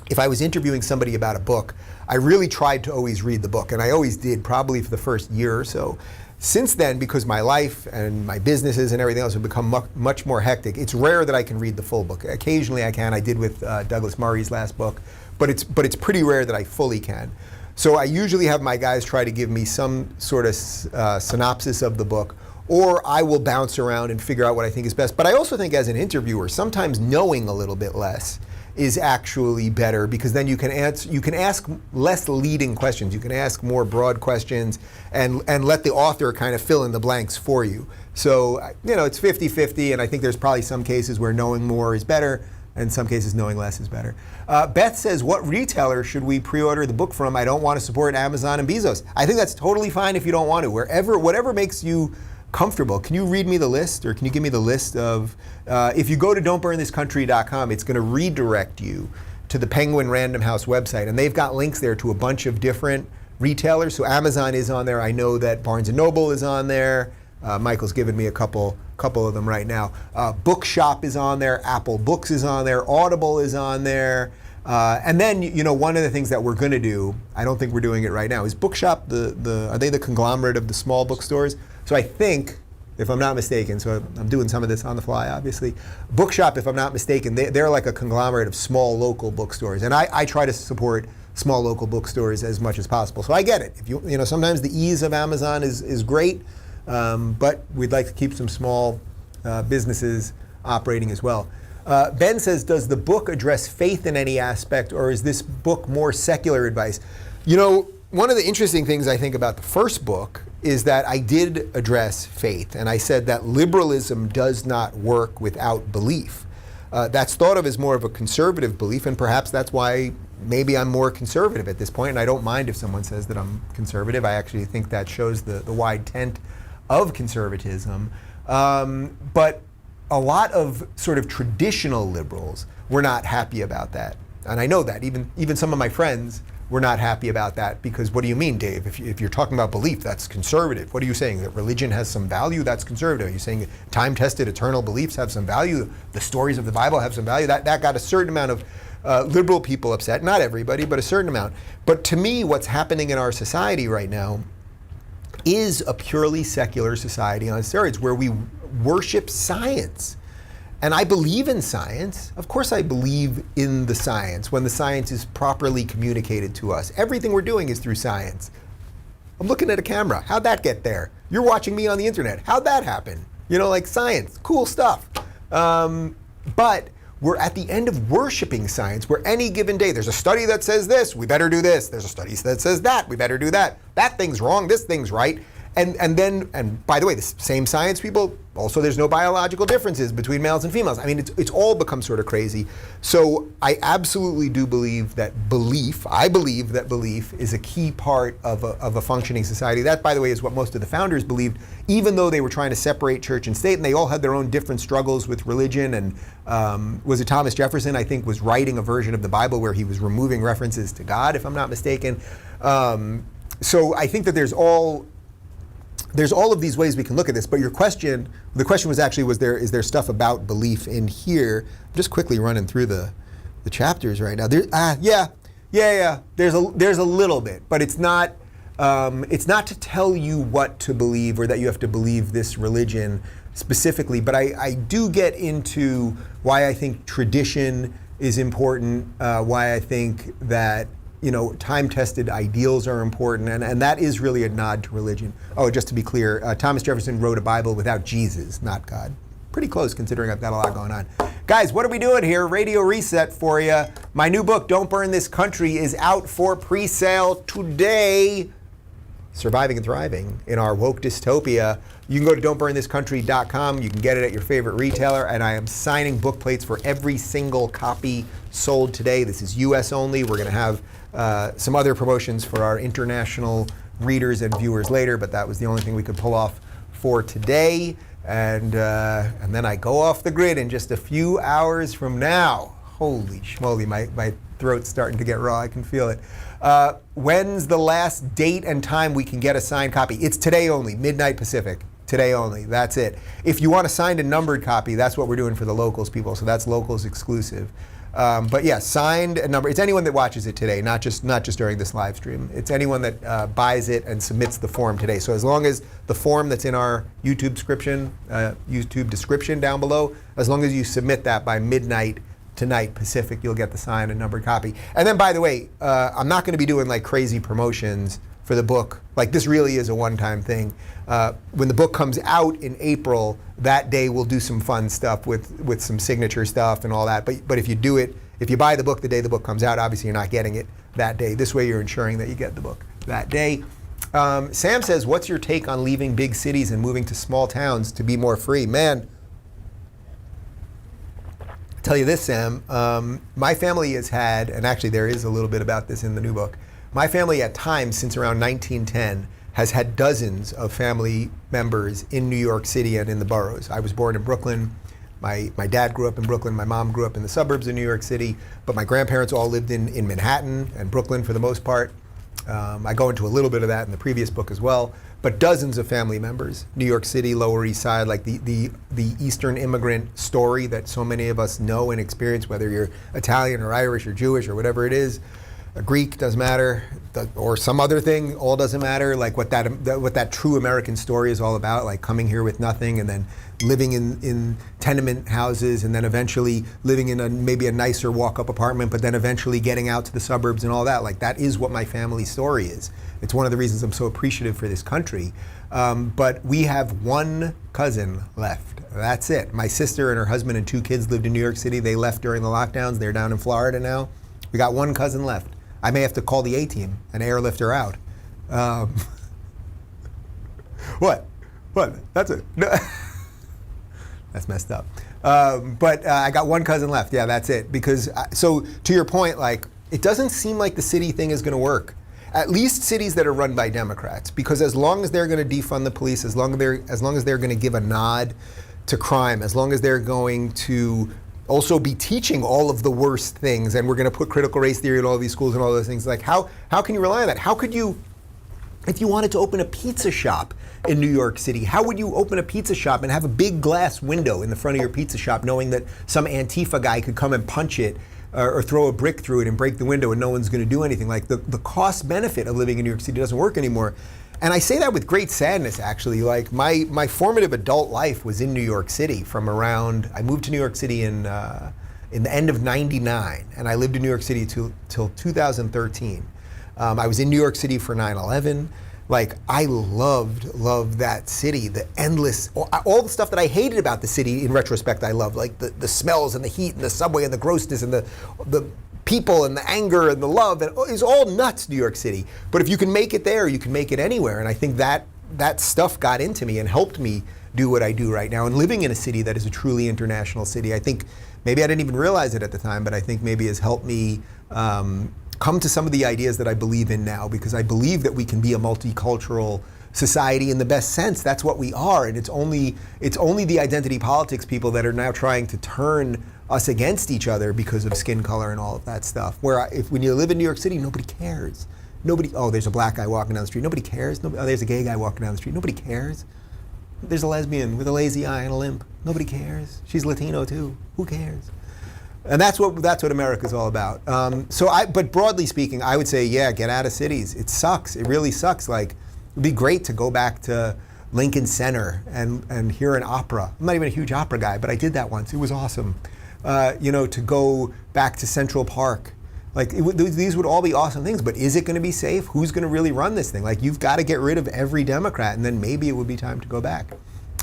if I was interviewing somebody about a book, I really tried to always read the book, and I always did, probably for the first year or so. Since then, because my life and my businesses and everything else have become much more hectic, it's rare that I can read the full book. Occasionally I can. I did with Douglas Murray's last book, but it's pretty rare that I fully can. So I usually have my guys try to give me some sort of synopsis of the book, or I will bounce around and figure out what I think is best. But I also think as an interviewer, sometimes knowing a little bit less is actually better, because then you can ask less leading questions. You can ask more broad questions and let the author kind of fill in the blanks for you. So, it's 50-50, and I think there's probably some cases where knowing more is better. In some cases, knowing less is better. Beth says, what retailer should we pre-order the book from? I don't want to support Amazon and Bezos. I think that's totally fine if you don't want to. Whatever makes you comfortable. Can you read me the list, or can you give me the list of, if you go to don'tburnthiscountry.com, it's going to redirect you to the Penguin Random House website, and they've got links there to a bunch of different retailers. So Amazon is on there. I know that Barnes & Noble is on there. Michael's given me a couple of them right now. Bookshop is on there. Apple Books is on there. Audible is on there. And then, one of the things that we're going to do, I don't think we're doing it right now, is Bookshop, are they the conglomerate of the small bookstores? So I think, if I'm not mistaken, so I'm doing some of this on the fly, obviously. Bookshop, if I'm not mistaken, they're like a conglomerate of small local bookstores. And I try to support small local bookstores as much as possible. So I get it. If sometimes the ease of Amazon is great, but we'd like to keep some small businesses operating as well. Ben says, does the book address faith in any aspect, or is this book more secular advice? One of the interesting things I think about the first book is that I did address faith, and I said that liberalism does not work without belief. That's thought of as more of a conservative belief, and perhaps that's why maybe I'm more conservative at this point, and I don't mind if someone says that I'm conservative. I actually think that shows the wide tent of conservatism. But a lot of sort of traditional liberals were not happy about that. And I know that. Even some of my friends were not happy about that, because what do you mean, Dave? If you're talking about belief, that's conservative. What are you saying? That religion has some value? That's conservative. Are you saying time-tested eternal beliefs have some value? The stories of the Bible have some value? That got a certain amount of liberal people upset. Not everybody, but a certain amount. But to me, what's happening in our society right now is a purely secular society on steroids, where we worship science. And I believe in science. Of course I believe in the science when the science is properly communicated to us. Everything we're doing is through science. I'm looking at a camera. How'd that get there? You're watching me on the internet. How'd that happen? Like science, cool stuff. But we're at the end of worshiping science, where any given day, there's a study that says this, we better do this. There's a study that says that, we better do that. That thing's wrong, this thing's right. And by the way, the same science people, also there's no biological differences between males and females. I mean, it's all become sort of crazy. So I absolutely do believe that belief is a key part of a functioning society. That, by the way, is what most of the founders believed, even though they were trying to separate church and state, and they all had their own different struggles with religion. And was it Thomas Jefferson, I think, was writing a version of the Bible where he was removing references to God, if I'm not mistaken. So I think that there's all of these ways we can look at this, but the question was actually, is there stuff about belief in here? I'm just quickly running through the chapters right now. Yeah. There's a little bit, but it's not to tell you what to believe or that you have to believe this religion specifically, but I do get into why I think tradition is important, why I think that time-tested ideals are important, and that is really a nod to religion. Oh, just to be clear, Thomas Jefferson wrote a Bible without Jesus, not God. Pretty close, considering I've got a lot going on. Guys, what are we doing here? Radio Reset for you. My new book, Don't Burn This Country, is out for pre-sale today. Surviving and thriving in our woke dystopia. You can go to don'tburnthiscountry.com. You can get it at your favorite retailer, and I am signing book plates for every single copy sold today. This is US only. We're going to have some other promotions for our international readers and viewers later, but that was the only thing we could pull off for today. And then I go off the grid in just a few hours from now. Holy schmoly, my throat's starting to get raw. I can feel it. When's the last date and time we can get a signed copy? It's today only, midnight Pacific. Today only, that's it. If you want a signed and numbered copy, that's what we're doing for the Locals people, so that's Locals exclusive. But yeah, signed and numbered. It's anyone that watches it today, not just during this live stream. It's anyone that buys it and submits the form today. So as long as the form that's in our YouTube description down below, as long as you submit that by midnight tonight Pacific, you'll get the signed and numbered copy. And then, by the way, I'm not going to be doing like crazy promotions for the book. Like, this really is a one-time thing. When the book comes out in April, that day we'll do some fun stuff with some signature stuff and all that. But if you buy the book the day the book comes out, obviously you're not getting it that day. This way you're ensuring that you get the book that day. Sam says, what's your take on leaving big cities and moving to small towns to be more free? Man, tell you this, Sam. My family has had, and actually there is a little bit about this in the new book, my family at times since around 1910 has had dozens of family members in New York City and in the boroughs. I was born in Brooklyn. My dad grew up in Brooklyn. My mom grew up in the suburbs of New York City. But my grandparents all lived in Manhattan and Brooklyn for the most part. I go into a little bit of that in the previous book as well. But dozens of family members. New York City, Lower East Side, like the Eastern immigrant story that so many of us know and experience, whether you're Italian or Irish or Jewish or whatever it is. A Greek, doesn't matter, or some other thing, all doesn't matter. Like what that true American story is all about, like coming here with nothing and then living in tenement houses and then eventually living in maybe a nicer walk-up apartment, but then eventually getting out to the suburbs and all that. Like that is what my family story is. It's one of the reasons I'm so appreciative for this country. But we have one cousin left. That's it. My sister and her husband and 2 kids lived in New York City. They left during the lockdowns. They're down in Florida now. We got one cousin left. I may have to call the A-team and airlift her out. What? That's it. No. That's messed up. But I got one cousin left. Yeah, that's it. Because, so to your point, like, it doesn't seem like the city thing is going to work. At least cities that are run by Democrats. Because as long as they're going to defund the police, as long as they're going to give a nod to crime, as long as they're going to also be teaching all of the worst things, and we're going to put critical race theory in all these schools and all those things. Like, how can you rely on that? How could you, if you wanted to open a pizza shop in New York City, how would you open a pizza shop and have a big glass window in the front of your pizza shop knowing that some Antifa guy could come and punch it or throw a brick through it and break the window and no one's going to do anything? Like the cost benefit of living in New York City doesn't work anymore. And I say that with great sadness, actually. Like my formative adult life was in New York City from around, I moved to New York City in the end of '99, and I lived in New York City till 2013. I was in New York City for 9/11. Like, I loved that city, the endless, all the stuff that I hated about the city in retrospect I loved, like the smells and the heat and the subway and the grossness and the people and the anger and the love, and it's all nuts, New York City. But if you can make it there, you can make it anywhere. And I think that stuff got into me and helped me do what I do right now. And living in a city that is a truly international city, I think maybe I didn't even realize it at the time, but I think maybe has helped me come to some of the ideas that I believe in now, because I believe that we can be a multicultural society in the best sense. That's what we are. And it's only the identity politics people that are now trying to turn us against each other because of skin color and all of that stuff. When you live in New York City, nobody cares. There's a black guy walking down the street. Nobody cares. There's a gay guy walking down the street. Nobody cares. There's a lesbian with a lazy eye and a limp. Nobody cares. She's Latino too. Who cares? And that's what America's all about. But broadly speaking, I would say, yeah, get out of cities. It sucks. It really sucks. Like, it'd be great to go back to Lincoln Center and hear an opera. I'm not even a huge opera guy, but I did that once. It was awesome. To go back to Central Park. Like, these would all be awesome things, but is it going to be safe? Who's going to really run this thing? Like, you've got to get rid of every Democrat, and then maybe it would be time to go back.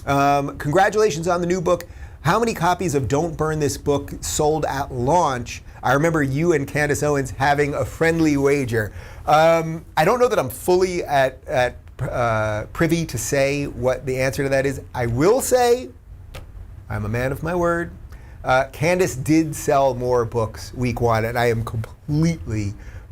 Congratulations on the new book. How many copies of Don't Burn This Book sold at launch? I remember you and Candace Owens having a friendly wager. I don't know that I'm fully privy to say what the answer to that is. I will say, I'm a man of my word. Candace did sell more books week 1, and I am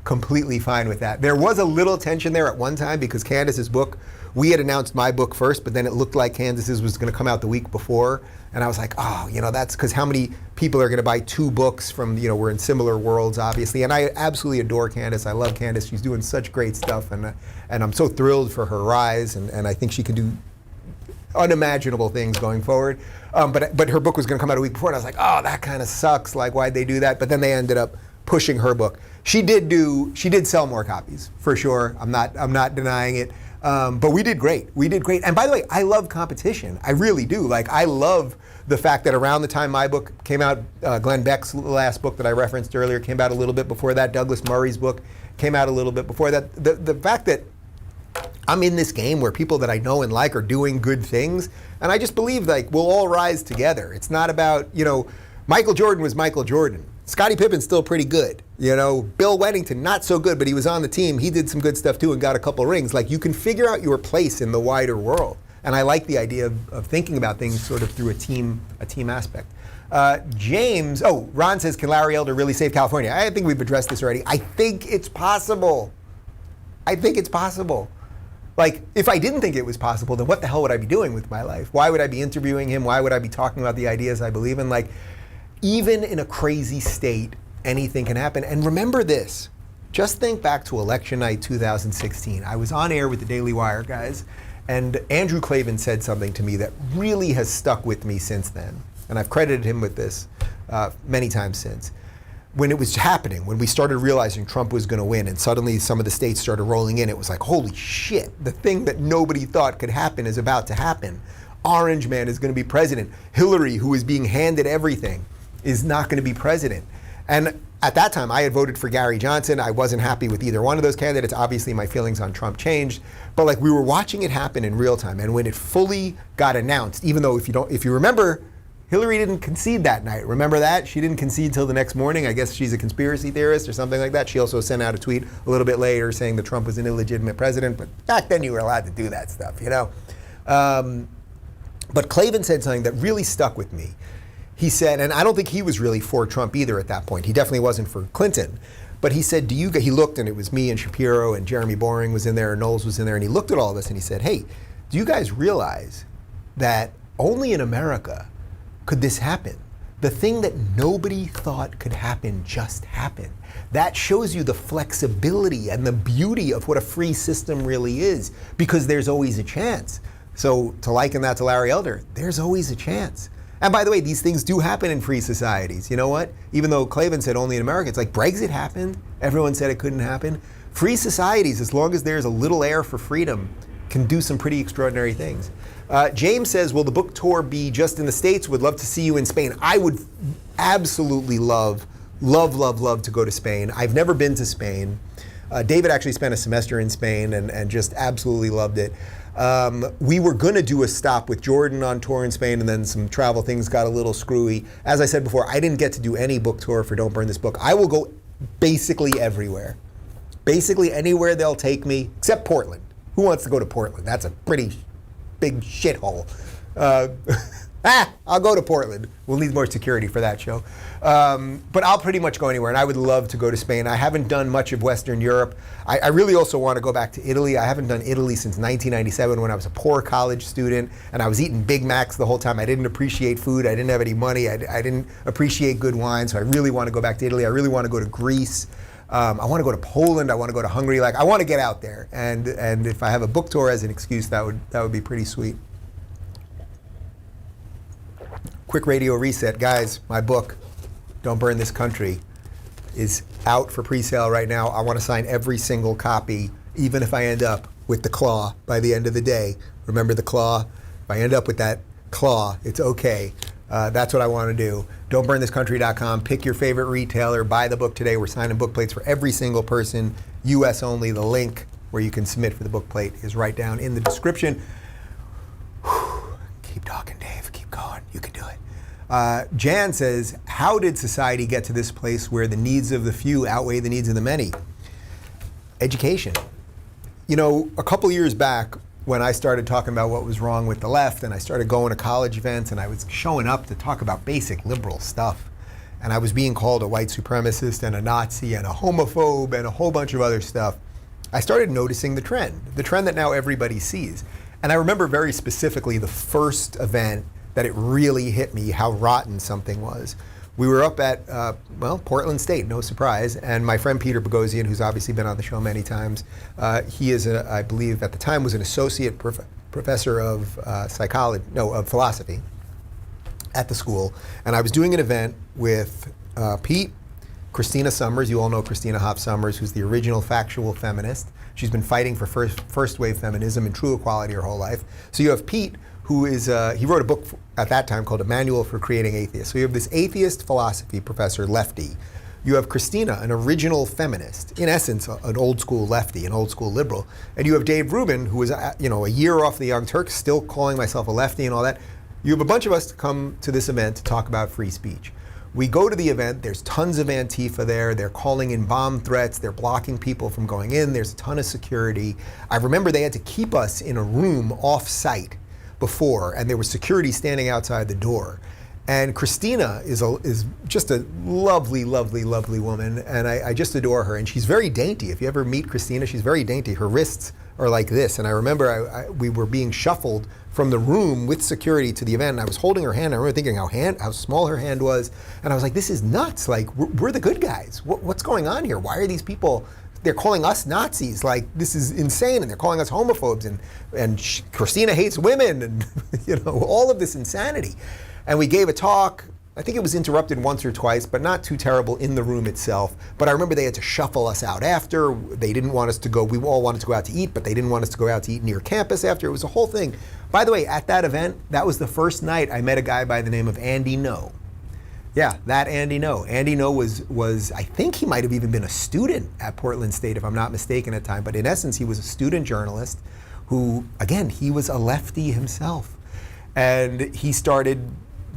completely fine with that. There was a little tension there at one time because Candace's book, we had announced my book first, but then it looked like Candace's was going to come out the week before. And I was like, that's because how many people are going to buy 2 books from, we're in similar worlds, obviously. And I absolutely adore Candace. I love Candace. She's doing such great stuff. And I'm so thrilled for her rise. And I think she can do unimaginable things going forward. But her book was going to come out a week before. And I was like, that kind of sucks. Like, why'd they do that? But then they ended up pushing her book. She did sell more copies, for sure. I'm not denying it. But we did great. And by the way, I love competition. I really do. Like, I love the fact that around the time my book came out, Glenn Beck's last book that I referenced earlier came out a little bit before that. Douglas Murray's book came out a little bit before that. The fact that I'm in this game where people that I know and like are doing good things, and I just believe like we'll all rise together. It's not about, Michael Jordan was Michael Jordan. Scottie Pippen's still pretty good. Bill Weddington, not so good, but he was on the team. He did some good stuff too and got a couple rings. Like, you can figure out your place in the wider world. And I like the idea of thinking about things sort of through a team aspect. Ron says, can Larry Elder really save California? I think we've addressed this already. I think it's possible. Like, if I didn't think it was possible, then what the hell would I be doing with my life? Why would I be interviewing him? Why would I be talking about the ideas I believe in? Like, even in a crazy state, anything can happen. And remember this, just think back to election night 2016. I was on air with the Daily Wire guys, and Andrew Klavan said something to me that really has stuck with me since then. And I've credited him with this many times since. When it was happening, when we started realizing Trump was going to win and suddenly some of the states started rolling in, it was like, holy shit, the thing that nobody thought could happen is about to happen. Orange Man is going to be president. Hillary, who is being handed everything, is not going to be president. And at that time, I had voted for Gary Johnson. I wasn't happy with either one of those candidates. Obviously, my feelings on Trump changed. But like, we were watching it happen in real time. And when it fully got announced, even though if you remember, Hillary didn't concede that night. Remember that? She didn't concede till the next morning. I guess she's a conspiracy theorist or something like that. She also sent out a tweet a little bit later saying that Trump was an illegitimate president. But back then you were allowed to do that stuff, you know? But Klavan said something that really stuck with me. He said, and I don't think he was really for Trump either at that point. He definitely wasn't for Clinton. But he said, he looked, and it was me and Shapiro and Jeremy Boring was in there and Knowles was in there, and he looked at all this and he said, hey, do you guys realize that only in America could this happen? The thing that nobody thought could happen just happened. That shows you the flexibility and the beauty of what a free system really is, because there's always a chance. So to liken that to Larry Elder, there's always a chance. And by the way, these things do happen in free societies. You know what? Even though Klavan said only in America, it's like Brexit happened. Everyone said it couldn't happen. Free societies, as long as there's a little air for freedom, can do some pretty extraordinary things. James says, will the book tour be just in the States? Would love to see you in Spain. I would absolutely love to go to Spain. I've never been to Spain. David actually spent a semester in Spain and just absolutely loved it. We were going to do a stop with Jordan on tour in Spain, and then some travel things got a little screwy. As I said before, I didn't get to do any book tour for Don't Burn This Book. I will go basically everywhere. Basically anywhere they'll take me, except Portland. Who wants to go to Portland? That's a pretty big shithole. I'll go to Portland. We'll need more security for that show. But I'll pretty much go anywhere, and I would love to go to Spain. I haven't done much of Western Europe. I really also want to go back to Italy. I haven't done Italy since 1997 when I was a poor college student, and I was eating Big Macs the whole time. I didn't appreciate food. I didn't have any money. I didn't appreciate good wine, so I really want to go back to Italy. I really want to go to Greece. I want to go to Poland. I want to go to Hungary. Like, I want to get out there, and if I have a book tour as an excuse, that would be pretty sweet. Quick radio reset, guys. My book, Don't Burn This Country, is out for pre-sale right now. I want to sign every single copy, even if I end up with the claw by the end of the day. Remember the claw? If I end up with that claw, it's okay. That's what I want to do. Don'tBurnThisCountry.com. Pick your favorite retailer. Buy the book today. We're signing book plates for every single person. U.S. only. The link where you can submit for the book plate is right down in the description. Keep talking, Dave. Keep going. You can do it. Jan says, how did society get to this place where the needs of the few outweigh the needs of the many? Education. You know, a couple years back, when I started talking about what was wrong with the left, and I started going to college events, and I was showing up to talk about basic liberal stuff, and I was being called a white supremacist and a Nazi and a homophobe and a whole bunch of other stuff, I started noticing the trend that now everybody sees. And I remember very specifically the first event that it really hit me how rotten something was. We were up at, Portland State, no surprise, and my friend Peter Boghossian, who's obviously been on the show many times, he is, I believe at the time, was an associate professor of philosophy at the school. And I was doing an event with Pete, Christina Summers. You all know Christina Hoff Summers, who's the original factual feminist. She's been fighting for first wave feminism and true equality her whole life. So you have Pete, who is, he wrote a book at that time called A Manual for Creating Atheists. So you have this atheist philosophy professor, lefty. You have Christina, an original feminist, in essence, an old school lefty, an old school liberal. And you have Dave Rubin, who is, a year off the Young Turks, still calling myself a lefty and all that. You have a bunch of us to come to this event to talk about free speech. We go to the event, there's tons of Antifa there, they're calling in bomb threats, they're blocking people from going in, there's a ton of security. I remember they had to keep us in a room off-site before, and there was security standing outside the door. And Christina is just a lovely, lovely, lovely woman, and I just adore her. And she's very dainty. If you ever meet Christina, she's very dainty. Her wrists are like this. And I remember we were being shuffled from the room with security to the event, and I was holding her hand. I remember thinking how small her hand was, and I was like, this is nuts. Like, we're the good guys. What's going on here? Why are these people? They're calling us Nazis. Like, this is insane, and they're calling us homophobes, and Christina hates women, and all of this insanity. And we gave a talk. I think it was interrupted once or twice, but not too terrible in the room itself. But I remember they had to shuffle us out after. They didn't want us to go. We all wanted to go out to eat, but they didn't want us to go out to eat near campus after. It was a whole thing. By the way, at that event, that was the first night I met a guy by the name of Andy No. Yeah, that Andy No. Andy No was I think he might have even been a student at Portland State, if I'm not mistaken at the time. But in essence, he was a student journalist who, again, he was a lefty himself. And he started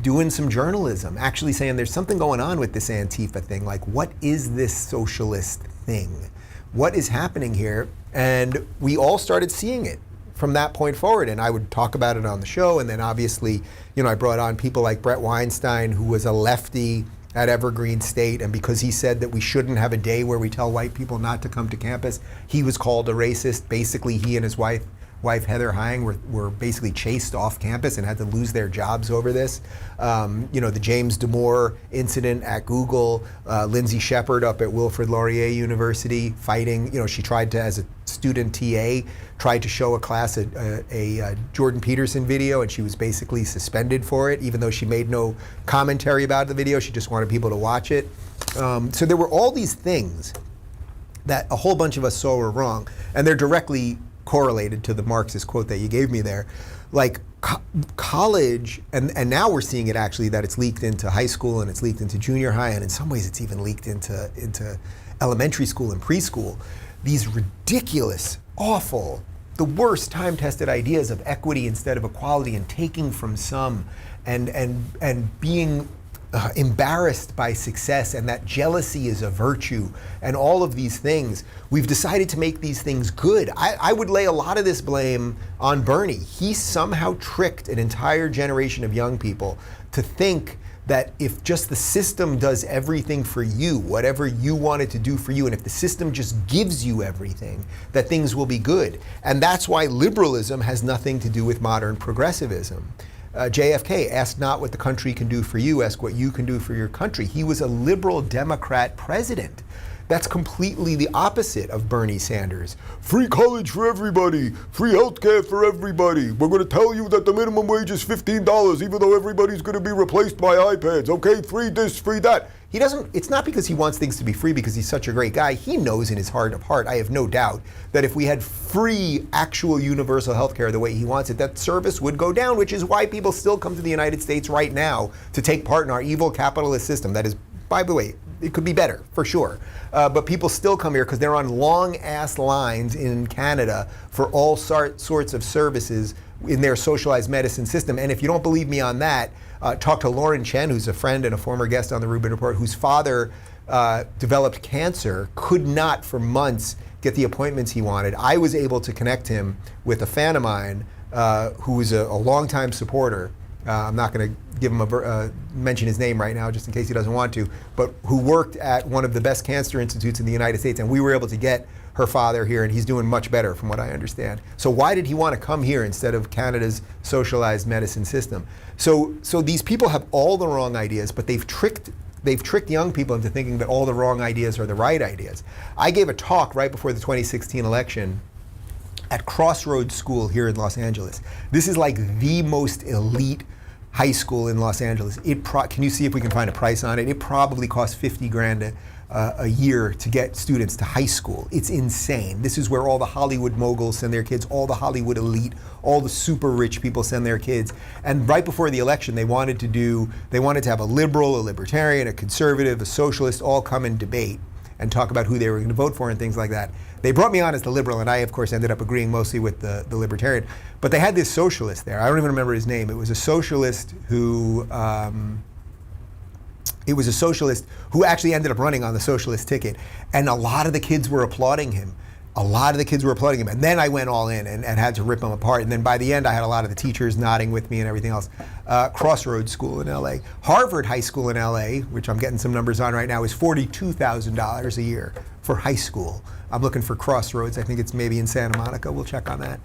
doing some journalism, actually saying there's something going on with this Antifa thing. Like, what is this socialist thing? What is happening here? And we all started seeing it from that point forward. And I would talk about it on the show. And then obviously, I brought on people like Brett Weinstein, who was a lefty at Evergreen State. And because he said that we shouldn't have a day where we tell white people not to come to campus, he was called a racist. Basically, he and his wife Heather Hying were basically chased off campus and had to lose their jobs over this. The James Damore incident at Google, Lindsay Shepard up at Wilfrid Laurier University fighting. She tried to, as a student TA, tried to show a class a Jordan Peterson video, and she was basically suspended for it, even though she made no commentary about the video. She just wanted people to watch it. So there were all these things that a whole bunch of us saw were wrong, and they're directly correlated to the Marxist quote that you gave me there. Like college, and now we're seeing it actually, that it's leaked into high school and it's leaked into junior high, and in some ways it's even leaked into elementary school and preschool. These ridiculous, awful, the worst time-tested ideas of equity instead of equality, and taking from some, and being embarrassed by success, and that jealousy is a virtue, and all of these things. We've decided to make these things good. I would lay a lot of this blame on Bernie. He somehow tricked an entire generation of young people to think that if just the system does everything for you, whatever you want it to do for you, and if the system just gives you everything, that things will be good. And that's why liberalism has nothing to do with modern progressivism. JFK, ask not what the country can do for you, ask what you can do for your country. He was a liberal Democrat president. That's completely the opposite of Bernie Sanders. Free college for everybody, free healthcare for everybody. We're going to tell you that the minimum wage is $15, even though everybody's going to be replaced by iPads. Okay, free this, free that. He doesn't, it's not because he wants things to be free because he's such a great guy. He knows in his heart of heart, I have no doubt, that if we had free, actual universal healthcare the way he wants it, that service would go down, which is why people still come to the United States right now to take part in our evil capitalist system. That is, by the way, it could be better, for sure. But people still come here because they're on long-ass lines in Canada for all sorts of services in their socialized medicine system. And if you don't believe me on that, talk to Lauren Chen, who's a friend and a former guest on the Rubin Report, whose father developed cancer, could not for months get the appointments he wanted. I was able to connect him with a fan of mine who was a longtime supporter. I'm not going to give him mention his name right now just in case he doesn't want to, but who worked at one of the best cancer institutes in the United States, and we were able to get her father here, and he's doing much better from what I understand. So why did he want to come here instead of Canada's socialized medicine system? So these people have all the wrong ideas, but they've tricked young people into thinking that all the wrong ideas are the right ideas. I gave a talk right before the 2016 election at Crossroads School here in Los Angeles. This is like the most elite high school in Los Angeles. Can you see if we can find a price on it? It probably costs 50 grand a year to get students to high school. It's insane. This is where all the Hollywood moguls send their kids, all the Hollywood elite, all the super rich people send their kids. And right before the election, they wanted to have a liberal, a libertarian, a conservative, a socialist all come and debate and talk about who they were going to vote for and things like that. They brought me on as the liberal, and I, of course, ended up agreeing mostly with the libertarian. But they had this socialist there. I don't even remember his name. It was a socialist who actually ended up running on the socialist ticket. And a lot of the kids were applauding him. a lot of the kids were applauding him. And then I went all in and had to rip him apart. And then by the end, I had a lot of the teachers nodding with me and everything else. Crossroads School in LA. Harvard High School in LA, which I'm getting some numbers on right now, is $42,000 a year for high school. I'm looking for Crossroads. I think it's maybe in Santa Monica. We'll check on that.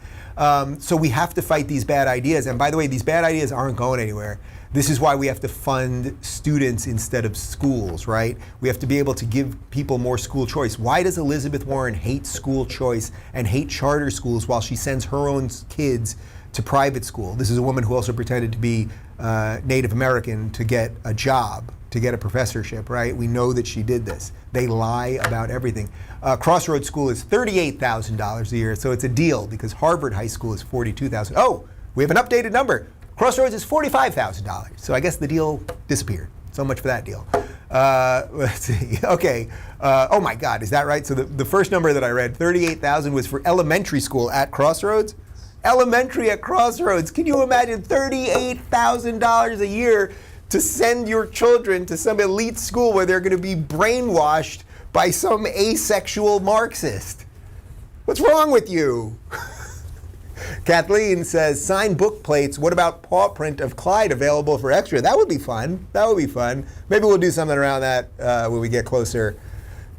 So we have to fight these bad ideas. And by the way, these bad ideas aren't going anywhere. This is why we have to fund students instead of schools, right? We have to be able to give people more school choice. Why does Elizabeth Warren hate school choice and hate charter schools while she sends her own kids to private school? This is a woman who also pretended to be Native American to get a job, to get a professorship, right? We know that she did this. They lie about everything. Crossroads School is $38,000 a year, so it's a deal because Harvard High School is $42,000. Oh, we have an updated number. Crossroads is $45,000. So I guess the deal disappeared. So much for that deal. Let's see. Okay. Oh my God, is that right? So the first number that I read, 38,000, was for elementary school at Crossroads. Elementary at Crossroads. Can you imagine $38,000 a year to send your children to some elite school where they're going to be brainwashed by some asexual Marxist? What's wrong with you? Kathleen says, signed book plates. What about paw print of Clyde available for extra? That would be fun. That would be fun. Maybe we'll do something around that when we get closer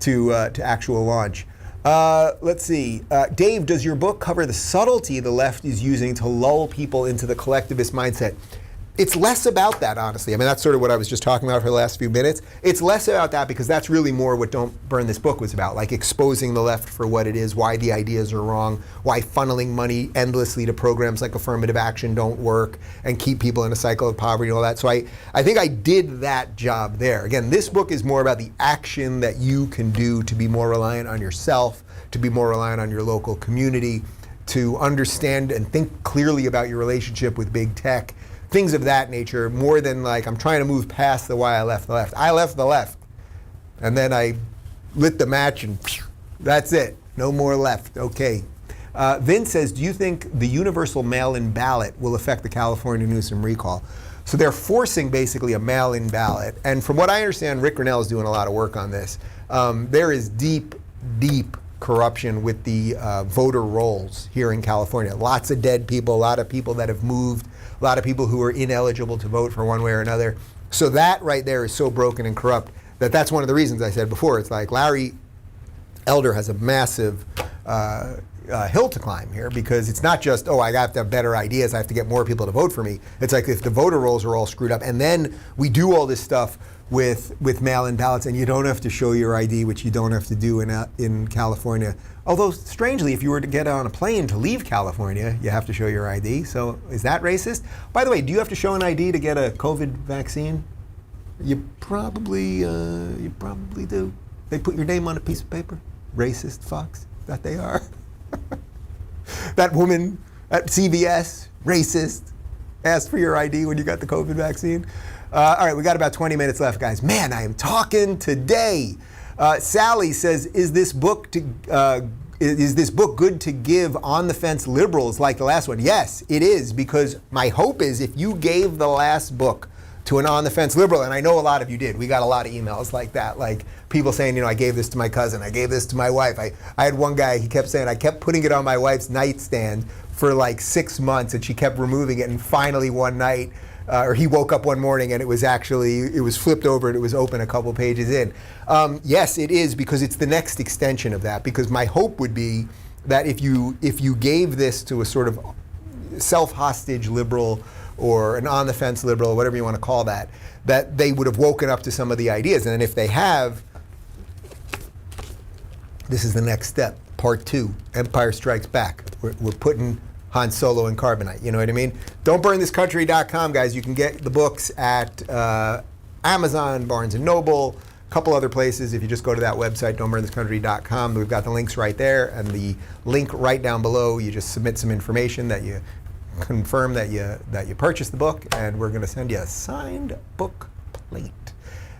to actual launch. Let's see. Dave, does your book cover the subtlety the left is using to lull people into the collectivist mindset? It's less about that, honestly. I mean, that's sort of what I was just talking about for the last few minutes. It's less about that because that's really more what Don't Burn This Book was about, like exposing the left for what it is, why the ideas are wrong, why funneling money endlessly to programs like affirmative action don't work and keep people in a cycle of poverty and all that. So I think I did that job there. Again, this book is more about the action that you can do to be more reliant on yourself, to be more reliant on your local community, to understand and think clearly about your relationship with big tech. Things of that nature, more than like I'm trying to move past the why I left the left. I left the left, and then I lit the match, and that's it. No more left. Okay. Vince says, do you think the universal mail-in ballot will affect the California Newsom recall? So they're forcing basically a mail-in ballot, and from what I understand, Rick Grinnell is doing a lot of work on this. There is deep, deep corruption with the voter rolls here in California. Lots of dead people, a lot of people that have moved, a lot of people who are ineligible to vote for one way or another. So that right there is so broken and corrupt that that's one of the reasons I said before. It's like Larry Elder has a massive hill to climb here because it's not just, oh, I have to have better ideas, I have to get more people to vote for me. It's like if the voter rolls are all screwed up and then we do all this stuff with mail-in ballots and you don't have to show your ID, which you don't have to do in California. Although, strangely, if you were to get on a plane to leave California, you have to show your ID. So is that racist? By the way, do you have to show an ID to get a COVID vaccine? You probably do. They put your name on a piece of paper. Racist fucks that they are. That woman at CVS, racist, asked for your ID when you got the COVID vaccine. All right, we got about 20 minutes left, guys. Man, I am talking today. Sally says, is this book good to give on-the-fence liberals like the last one? Yes, it is, because my hope is if you gave the last book to an on-the-fence liberal, and I know a lot of you did. We got a lot of emails like that, like people saying, you know, I gave this to my cousin, I gave this to my wife. I had one guy, he kept saying, I kept putting it on my wife's nightstand for like 6 months, and she kept removing it, and finally one night, or he woke up one morning and it was flipped over and it was open a couple pages in. Yes, it is, because it's the next extension of that, because my hope would be that if you gave this to a sort of self-hostage liberal or an on-the-fence liberal, or whatever you want to call that, that they would have woken up to some of the ideas. And if they have, this is the next step, part 2, Empire Strikes Back. We're putting Han Solo and Carbonite, you know what I mean? Don'tBurnThisCountry.com, guys. You can get the books at Amazon, Barnes & Noble, a couple other places. If you just go to that website, Don'tBurnThisCountry.com, we've got the links right there, and the link right down below, you just submit some information that you confirm that you purchased the book, and we're going to send you a signed book plate.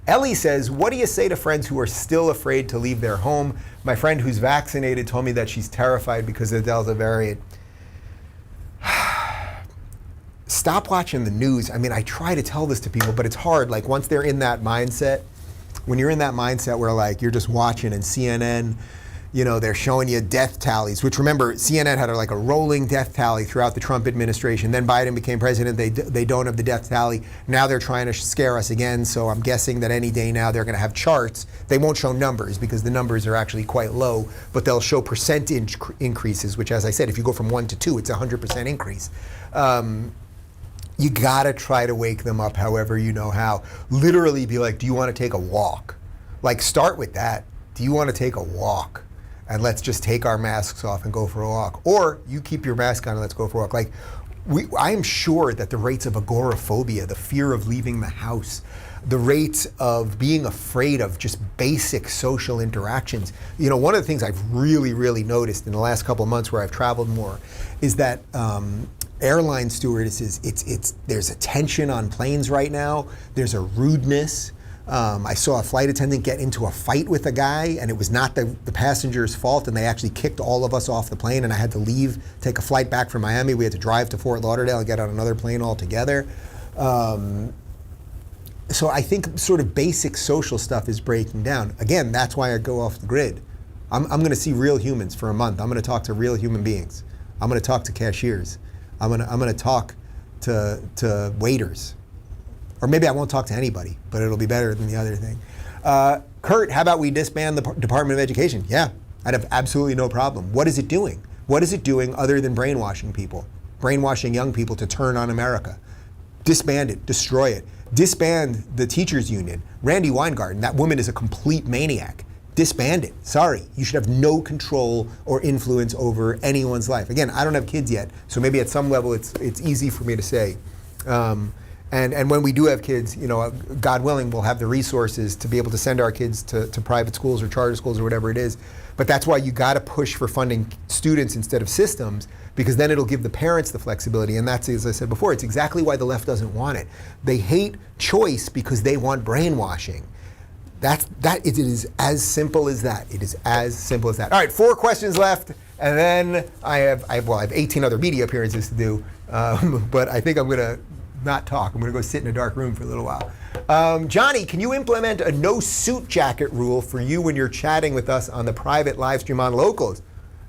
Ellie says, what do you say to friends who are still afraid to leave their home? My friend who's vaccinated told me that she's terrified because of the Delta variant. Stop watching the news. I mean, I try to tell this to people, but it's hard. Like, once they're in that mindset, when you're in that mindset where like you're just watching and CNN they're showing you death tallies, which remember, CNN had like a rolling death tally throughout the Trump administration. Then Biden became president. They don't have the death tally. Now they're trying to scare us again. So I'm guessing that any day now they're going to have charts. They won't show numbers because the numbers are actually quite low, but they'll show percentage increases, which, as I said, if you go from 1 to 2, it's 100% increase. You gotta try to wake them up however you know how. Literally be like, do you want to take a walk? Like, start with that. Do you want to take a walk? And let's just take our masks off and go for a walk. Or you keep your mask on and let's go for a walk. Like, I am sure that the rates of agoraphobia, the fear of leaving the house, the rates of being afraid of just basic social interactions. One of the things I've really, really noticed in the last couple of months where I've traveled more is that airline stewardesses, there's a tension on planes right now. There's a rudeness. I saw a flight attendant get into a fight with a guy, and it was not the passenger's fault, and they actually kicked all of us off the plane, and I had to leave, take a flight back from Miami. We had to drive to Fort Lauderdale and get on another plane altogether. So I think sort of basic social stuff is breaking down. Again, that's why I go off the grid. I'm going to see real humans for a month. I'm going to talk to real human beings. I'm going to talk to cashiers. I'm gonna talk to waiters, or maybe I won't talk to anybody, but it'll be better than the other thing. Kurt, how about we disband the Department of Education? Yeah, I'd have absolutely no problem. What is it doing? What is it doing other than brainwashing people, brainwashing young people to turn on America? Disband it, destroy it. Disband the teachers union. Randy Weingarten, that woman is a complete maniac. Disband it. Sorry, you should have no control or influence over anyone's life. Again, I don't have kids yet, so maybe at some level it's easy for me to say. And when we do have kids, God willing, we'll have the resources to be able to send our kids to private schools or charter schools or whatever it is. But that's why you got to push for funding students instead of systems, because then it'll give the parents the flexibility. And that's, as I said before, it's exactly why the left doesn't want it. They hate choice because they want brainwashing. It is as simple as that. It is as simple as that. All right, 4 questions left, and then I have 18 other media appearances to do, but I think I'm going to not talk. I'm going to go sit in a dark room for a little while. Johnny, can you implement a no suit jacket rule for you when you're chatting with us on the private live stream on Locals?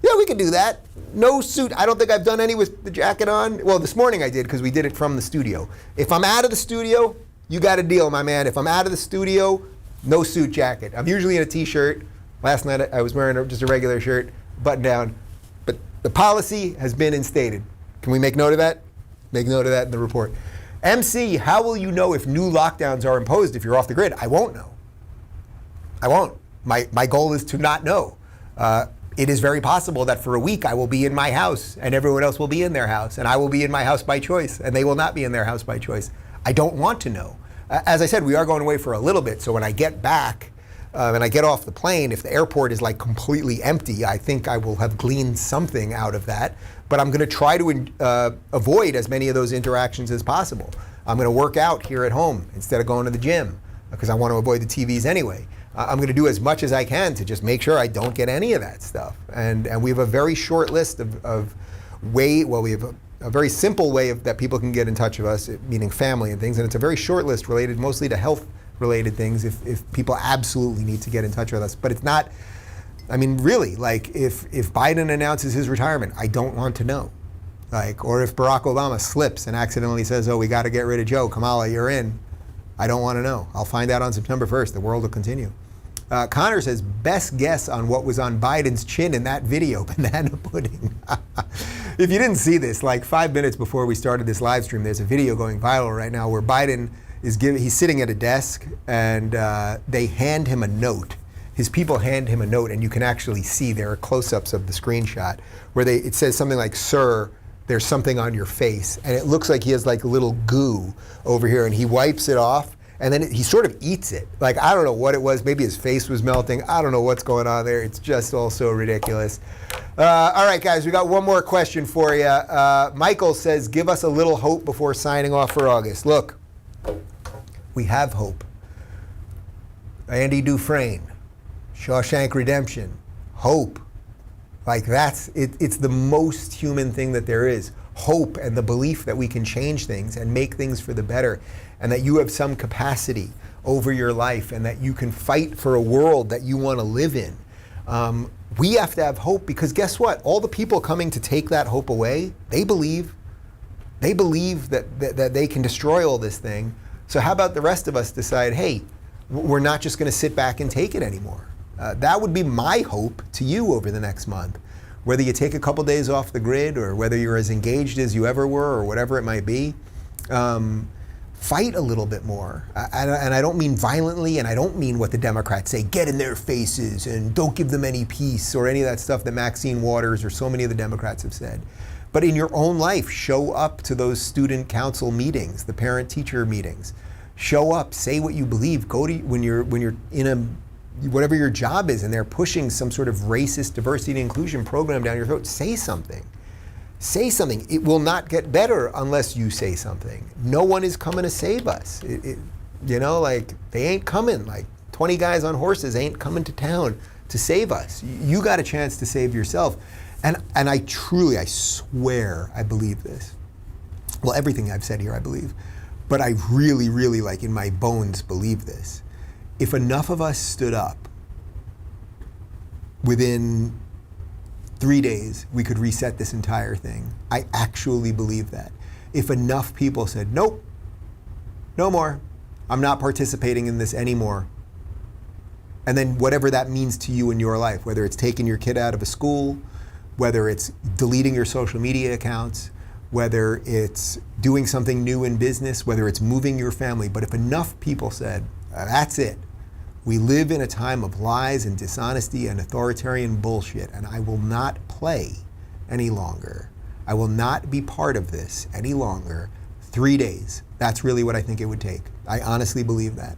Yeah, we can do that. No suit. I don't think I've done any with the jacket on. Well, this morning I did because we did it from the studio. If I'm out of the studio, you got a deal, my man. If I'm out of the studio, no suit jacket. I'm usually in a t-shirt. Last night I was wearing just a regular shirt, button down. But the policy has been instated. Can we make note of that? Make note of that in the report. MC, how will you know if new lockdowns are imposed if you're off the grid? I won't know. I won't. My goal is to not know. It is very possible that for a week I will be in my house and everyone else will be in their house, and I will be in my house by choice and they will not be in their house by choice. I don't want to know. As I said, we are going away for a little bit, so when I get back and I get off the plane, if the airport is like completely empty, I think I will have gleaned something out of that. But I'm going to try to avoid as many of those interactions as possible. I'm going to work out here at home instead of going to the gym because I want to avoid the TVs anyway. I'm going to do as much as I can to just make sure I don't get any of that stuff. And we have a very short list of we have a very simple way that people can get in touch with us, meaning family and things, and it's a very short list related mostly to health-related things if people absolutely need to get in touch with us. But it's not, really, like if Biden announces his retirement, I don't want to know. Or if Barack Obama slips and accidentally says, oh, we got to get rid of Joe, Kamala, you're in, I don't want to know. I'll find out on September 1st. The world will continue. Connor says, best guess on what was on Biden's chin in that video, banana pudding. If you didn't see this, like 5 minutes before we started this live stream, there's a video going viral right now where Biden he's sitting at a desk and they hand him a note. His people hand him a note, and you can actually see there are close-ups of the screenshot where it says something like, sir, there's something on your face. And it looks like he has like a little goo over here, and he wipes it off. And then he sort of eats it. Like, I don't know what it was. Maybe his face was melting. I don't know what's going on there. It's just all so ridiculous. All right, guys, we got one more question for you. Michael says, give us a little hope before signing off for August. Look, we have hope. Andy Dufresne, Shawshank Redemption, hope. Like it's the most human thing that there is. Hope and the belief that we can change things and make things for the better, and that you have some capacity over your life and that you can fight for a world that you want to live in. we have to have hope, because guess what? All the people coming to take that hope away, they believe that they can destroy all this thing. So how about the rest of us decide, hey, we're not just going to sit back and take it anymore. That would be my hope to you over the next month. Whether you take a couple days off the grid, or whether you're as engaged as you ever were, or whatever it might be, fight a little bit more. And I don't mean violently, and I don't mean what the Democrats say, get in their faces and don't give them any peace, or any of that stuff that Maxine Waters or so many of the Democrats have said. But in your own life, show up to those student council meetings, the parent-teacher meetings. Show up, say what you believe. Go to when you're in a whatever your job is, and they're pushing some sort of racist diversity and inclusion program down your throat. Say something. Say something. It will not get better unless you say something. No one is coming to save us. Like, they ain't coming. Like 20 guys on horses ain't coming to town to save us. You got a chance to save yourself. And I swear, I believe this. Well, everything I've said here, I believe. But I really, really, like in my bones, believe this. If enough of us stood up, within 3 days, we could reset this entire thing. I actually believe that. If enough people said, nope, no more, I'm not participating in this anymore. And then whatever that means to you in your life, whether it's taking your kid out of a school, whether it's deleting your social media accounts, whether it's doing something new in business, whether it's moving your family. But if enough people said, that's it. We live in a time of lies and dishonesty and authoritarian bullshit, and I will not play any longer. I will not be part of this any longer. 3 days. That's really what I think it would take. I honestly believe that.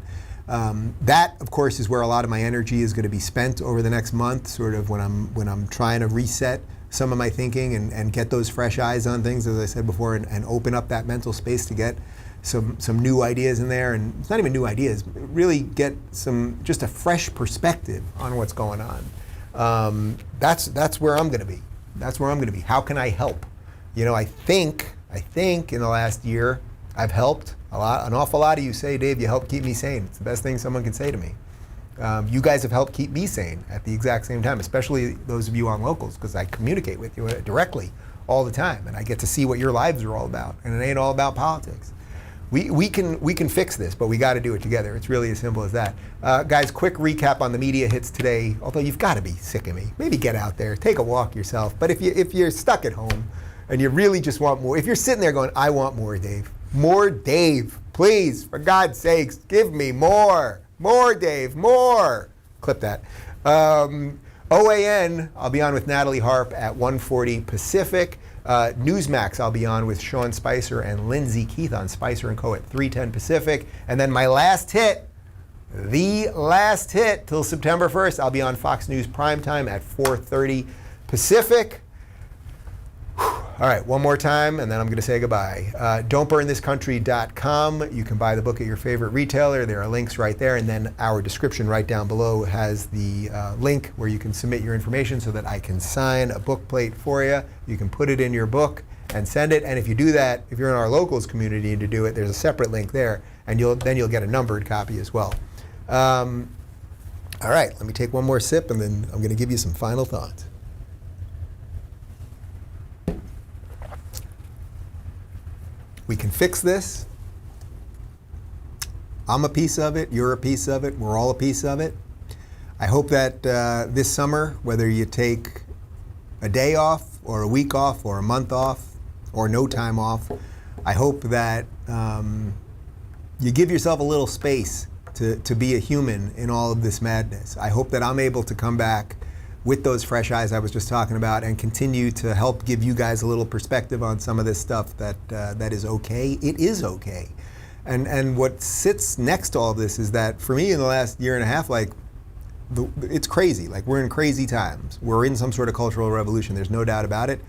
That, of course, is where a lot of my energy is going to be spent over the next month, sort of when I'm trying to reset some of my thinking and get those fresh eyes on things, as I said before, and open up that mental space to get some new ideas in there. And it's not even new ideas, really get just a fresh perspective on what's going on. That's where I'm going to be. That's where I'm going to be. How can I help? I think in the last year I've helped an awful lot of you say, Dave, you helped keep me sane. It's the best thing someone can say to me. You guys have helped keep me sane at the exact same time, especially those of you on Locals, because I communicate with you directly all the time, and I get to see what your lives are all about, and it ain't all about politics. We can fix this, but we got to do it together. It's really as simple as that. Guys, quick recap on the media hits today. Although you've got to be sick of me. Maybe get out there, take a walk yourself. But if you're stuck at home and you really just want more, if you're sitting there going, I want more, Dave. More Dave, please, for God's sakes, give me more. More Dave, more. Clip that. OAN, I'll be on with Natalie Harp at 1:40 Pacific. Newsmax, I'll be on with Sean Spicer and Lindsay Keith on Spicer & Co. at 3:10 Pacific. And then my last hit, the last hit till September 1st, I'll be on Fox News Primetime at 4:30 Pacific. All right, one more time, and then I'm going to say goodbye. Don'tBurnThisCountry.com. You can buy the book at your favorite retailer. There are links right there, and then our description right down below has the link where you can submit your information so that I can sign a book plate for you. You can put it in your book and send it, and if you do that, if you're in our Locals community to do it, there's a separate link there, and then you'll get a numbered copy as well. All right, let me take one more sip, and then I'm going to give you some final thoughts. We can fix this. I'm a piece of it. You're a piece of it. We're all a piece of it. I hope that this summer, whether you take a day off or a week off or a month off or no time off, I hope that you give yourself a little space to be a human in all of this madness. I hope that I'm able to come back with those fresh eyes I was just talking about and continue to help give you guys a little perspective on some of this stuff that is okay. It is okay. And what sits next to all of this is that for me in the last year and a half, it's crazy. Like, we're in crazy times. We're in some sort of cultural revolution. There's no doubt about it.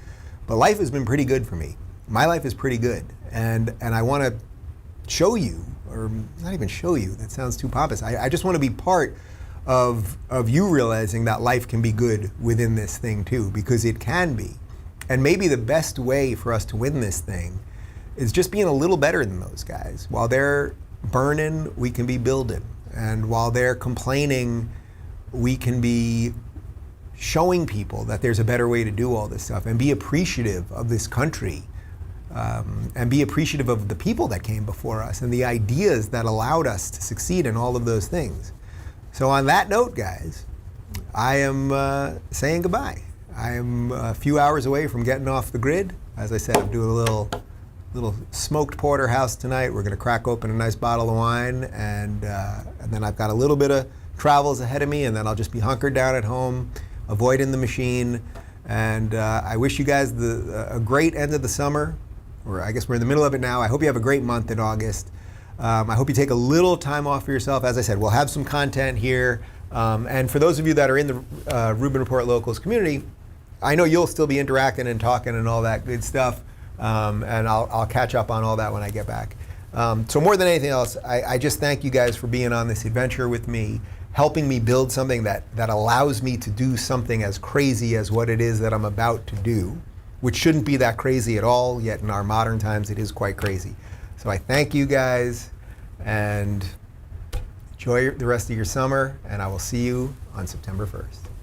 But life has been pretty good for me. My life is pretty good. And I want to show you, or not even show you, that sounds too pompous. I just want to be part of you realizing that life can be good within this thing too, because it can be. And maybe the best way for us to win this thing is just being a little better than those guys. While they're burning, we can be building. And while they're complaining, we can be showing people that there's a better way to do all this stuff, and be appreciative of this country, and be appreciative of the people that came before us and the ideas that allowed us to succeed in all of those things. So on that note, guys, I am saying goodbye. I am a few hours away from getting off the grid. As I said, I'm doing a little smoked porterhouse tonight. We're going to crack open a nice bottle of wine, and then I've got a little bit of travels ahead of me, and then I'll just be hunkered down at home, avoiding the machine. And I wish you guys a great end of the summer, or I guess we're in the middle of it now. I hope you have a great month in August. I hope you take a little time off for yourself. As I said, we'll have some content here. And for those of you that are in the Rubin Report Locals community, I know you'll still be interacting and talking and all that good stuff. And I'll catch up on all that when I get back. So more than anything else, I just thank you guys for being on this adventure with me, helping me build something that allows me to do something as crazy as what it is that I'm about to do, which shouldn't be that crazy at all, yet in our modern times it is quite crazy. So I thank you guys, and enjoy the rest of your summer, and I will see you on September 1st.